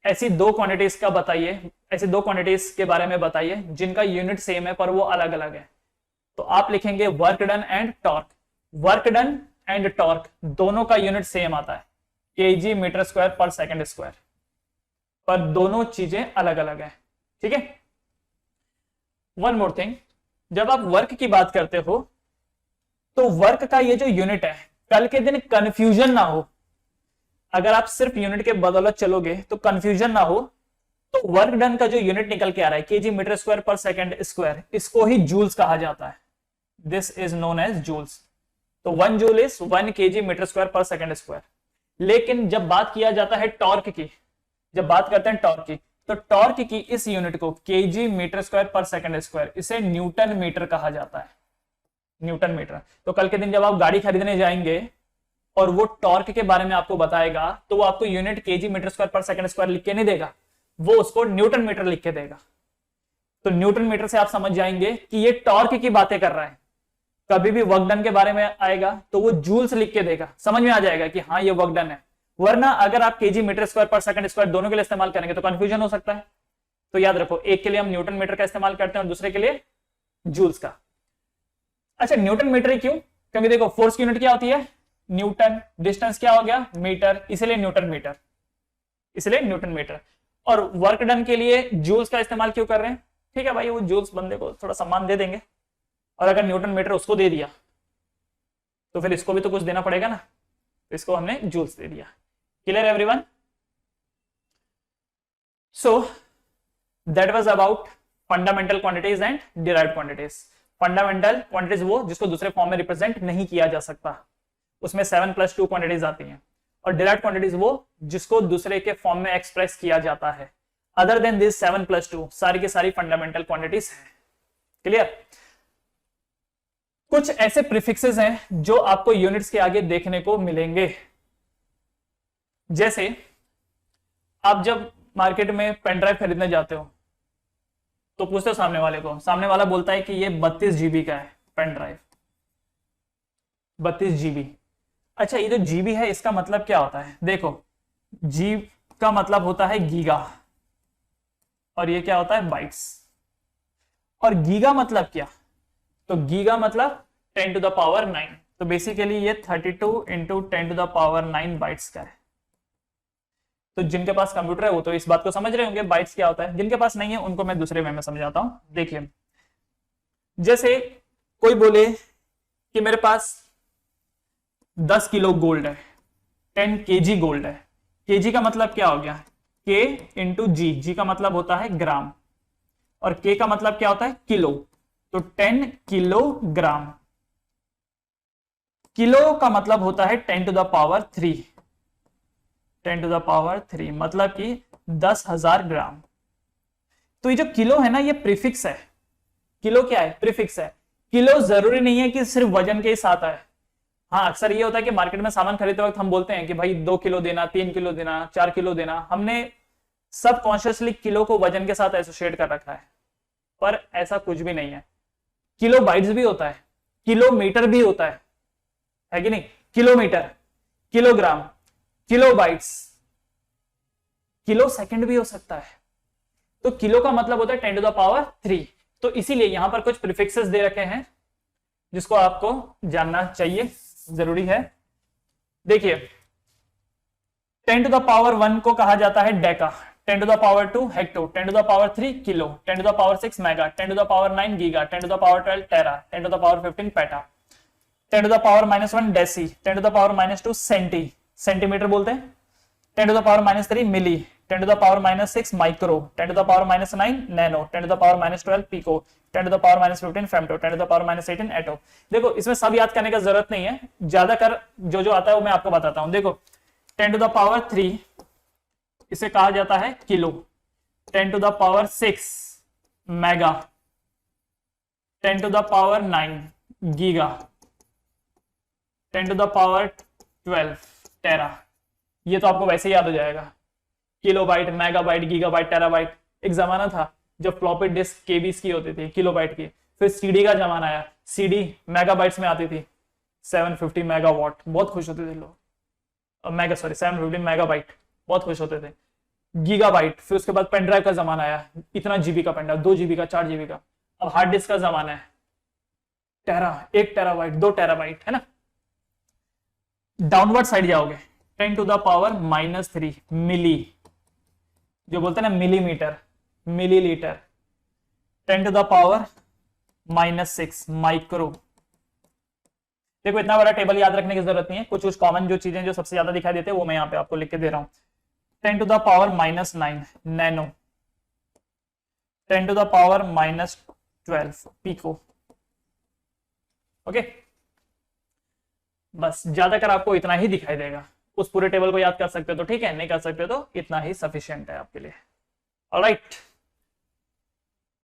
ऐसी दो क्वांटिटीज का बताइए, ऐसी दो क्वांटिटीज के बारे में बताइए जिनका यूनिट सेम है पर वो अलग अलग है। तो आप लिखेंगे work done and torque. Work done and torque दोनों का यूनिट सेम आता है, KG metre square per second square, पर दोनों चीजें अलग अलग है, ठीक है। वन मोर थिंग, जब आप वर्क की बात करते हो तो वर्क का ये जो यूनिट है, कल के दिन कंफ्यूजन ना हो, अगर आप सिर्फ यूनिट के बदौलत चलोगे तो कंफ्यूजन ना हो, तो वर्क डन का जो यूनिट निकल के आ रहा है KG metre square per second square, इसको ही जूल्स कहा जाता है। This is known as joules. तो 1 joule is 1 KG metre square per second square. लेकिन जब बात किया जाता है टॉर्क की, जब बात करते हैं टॉर्क की, तो टॉर्क की इस यूनिट को KG metre square per second square, इसे न्यूटन मीटर कहा जाता है, न्यूटन मीटर। तो कल के दिन जब आप गाड़ी खरीदने जाएंगे और वो टॉर्क के बारे में आपको बताएगा, तो वो आपको unit KG metre square per second square लिख के नहीं देगा, वो उसको न्यूटन मीटर लिख के देगा। तो न्यूटन मीटर से आप समझ जाएंगे कि ये टॉर्क की बातें कर रहा है। कभी भी वर्क डन के बारे में आएगा तो वो जूल्स लिख के देगा, समझ में आ जाएगा कि हाँ ये वर्क डन है। वरना अगर आप KG metre square per second square दोनों के लिए इस्तेमाल करेंगे तो कंफ्यूजन हो सकता है। तो याद रखो, एक के लिए हम न्यूटन मीटर का इस्तेमाल करते हैं और दूसरे के लिए जूल्स का। अच्छा, न्यूटन मीटर क्यों? क्योंकि देखो, फोर्स की यूनिट क्या होती है? न्यूटन, डिस्टेंस क्या हो गया? मीटर, इसलिए न्यूटन मीटर, इसलिए न्यूटन मीटर। और वर्क डन के लिए जूल्स का इस्तेमाल क्यों कर रहे हैं? ठीक है भाई, वो जूल्स बंदे को थोड़ा सम्मान दे देंगे, और अगर न्यूटन मीटर उसको दे दिया तो फिर इसको भी तो कुछ देना पड़ेगा ना, तो इसको हमने जूल्स दे दिया। Clear everyone? So that was about fundamental quantities and derived quantities. Fundamental quantities वो जिसको दूसरे फॉर्म में रिप्रेजेंट नहीं किया जा सकता, उसमें 7+2 क्वांटिटीज आती हैं, और डिराइव्ड क्वांटिटीज वो जिसको दूसरे के फॉर्म में एक्सप्रेस किया जाता है। अदर देन दिस 7+2 सारी की सारी फंडामेंटल क्वांटिटीज है। क्लियर? कुछ ऐसे प्रीफिक्सेस हैं जो आपको यूनिट्स के आगे देखने को मिलेंगे। जैसे आप जब मार्केट में पेन ड्राइव खरीदने जाते हो तो पूछते हो सामने वाले को, सामने वाला बोलता है कि ये 32 GB का है पेन ड्राइव, 32 GB। अच्छा, ये जो जीबी है इसका मतलब क्या होता है? देखो, जी का मतलब होता है गीगा, और ये क्या होता है? बाइट्स। और गीगा मतलब क्या? तो गीगा मतलब 10 टू द पावर 9, तो बेसिकली ये 32 into 10 to the power 9 bytes का है। तो जिनके पास कंप्यूटर है वो तो इस बात को समझ रहे होंगे बाइट्स क्या होता है, जिनके पास नहीं है उनको मैं दूसरे वे में समझाता हूं। देखिए, जैसे कोई बोले कि मेरे पास 10 किलो गोल्ड है, 10 kg गोल्ड है। केजी का मतलब क्या हो गया? के इंटू जी, जी का मतलब होता है ग्राम, और के का मतलब क्या होता है? किलो, तो 10 किलोग्राम। किलो का मतलब होता है 10 to the power 3, 10 to the power 3 मतलब कि 10,000 ग्राम। तो ये जो किलो है ना, ये प्रीफिक्स है। किलो क्या है? प्रीफिक्स है। किलो जरूरी नहीं है कि सिर्फ वजन के ही साथ आए। हाँ, अक्सर ये होता है कि मार्केट में सामान खरीदते वक्त हम बोलते हैं कि भाई 2 किलो देना, 3 किलो देना, 4 किलो देना। हमने सब कॉन्शियसली किलो को वजन के साथ एसोसिएट कर रखा है, पर ऐसा कुछ भी नहीं है। किलो बाइट्स भी होता है, किलोमीटर भी होता है कि नहीं? Kilometre, kilogram, kilo bytes, kilo second भी हो सकता है। तो किलो का मतलब होता है 10 टू द पावर 3। तो इसीलिए यहां पर कुछ प्रीफिक्सेस दे रखे हैं जिसको आपको जानना चाहिए, जरूरी है। देखिए, 10 टू द पावर 1 को कहा जाता है deca, 10 to the power 2 hecto, 10 to the power 3 kilo, 10 to the power 6 mega, 10 to the power 9 giga, 10 to the power 12 tera, 10 to the power 15 peta, 10 to the power -1 deci, 10 to the power -2 centi, centimetre बोलते हैं, 10 to the power -3 milli, 10 to the power -6 micro, 10 to the power -9 nano, 10 to the power -12 pico, 10 to the power -15 femto, 10 to the power -18 atto. देखो, इसमें सब याद करने का जरूरत नहीं है, ज्यादातर जो जो आता है वो मैं आपको बताता हूं। देखो, 10 टू द पावर 3 इसे कहा जाता है kilo, 10 to the power 6 mega, 10 to the power 9 giga, 10 to the power 12 tera. ये तो आपको वैसे ही याद हो जाएगा, किलोबाइट, मेगाबाइट, गीगाबाइट, टेराबाइट। एक जमाना था जब फ्लॉपी डिस्क केबीस की होती थी, किलोबाइट की। फिर सीडी का जमाना आया, सीडी मेगाबाइट्स में आती थी, 750 मेगावाट, बहुत खुश होते थे लोग। 750 मेगाबाइट, बहुत खुश होते थे। गीगाबाइट, फिर उसके बाद पेन ड्राइव का जमाना आया, इतना जीबी का पेन ड्राइव, 2 GB का, 4 GB का। अब हार्ड डिस्क का जमाना है, टेरा, 1 टेराबाइट, 2 टेराबाइट, है ना। डाउनवर्ड साइड जाओगे, 10 टू द पावर -3 मिली, जो बोलते हैं ना millimetre, millilitre, 10 to the power -6 micro. देखो, इतना बड़ा टेबल याद रखने की जरूरत नहीं है, कुछ कॉमन जो चीजें जो सबसे ज्यादा दिखाई देते हैं वो मैं यहाँ पे आपको लिख के दे रहा हूं। 10 to the power -9 nano, 10 to the power -12 pico. Okay, बस ज्यादातर आपको इतना ही दिखाई देगा। उस पूरे टेबल को याद कर सकते हो तो ठीक है, नहीं कर सकते तो इतना ही सफिशिएंट है आपके लिए। ऑलराइट।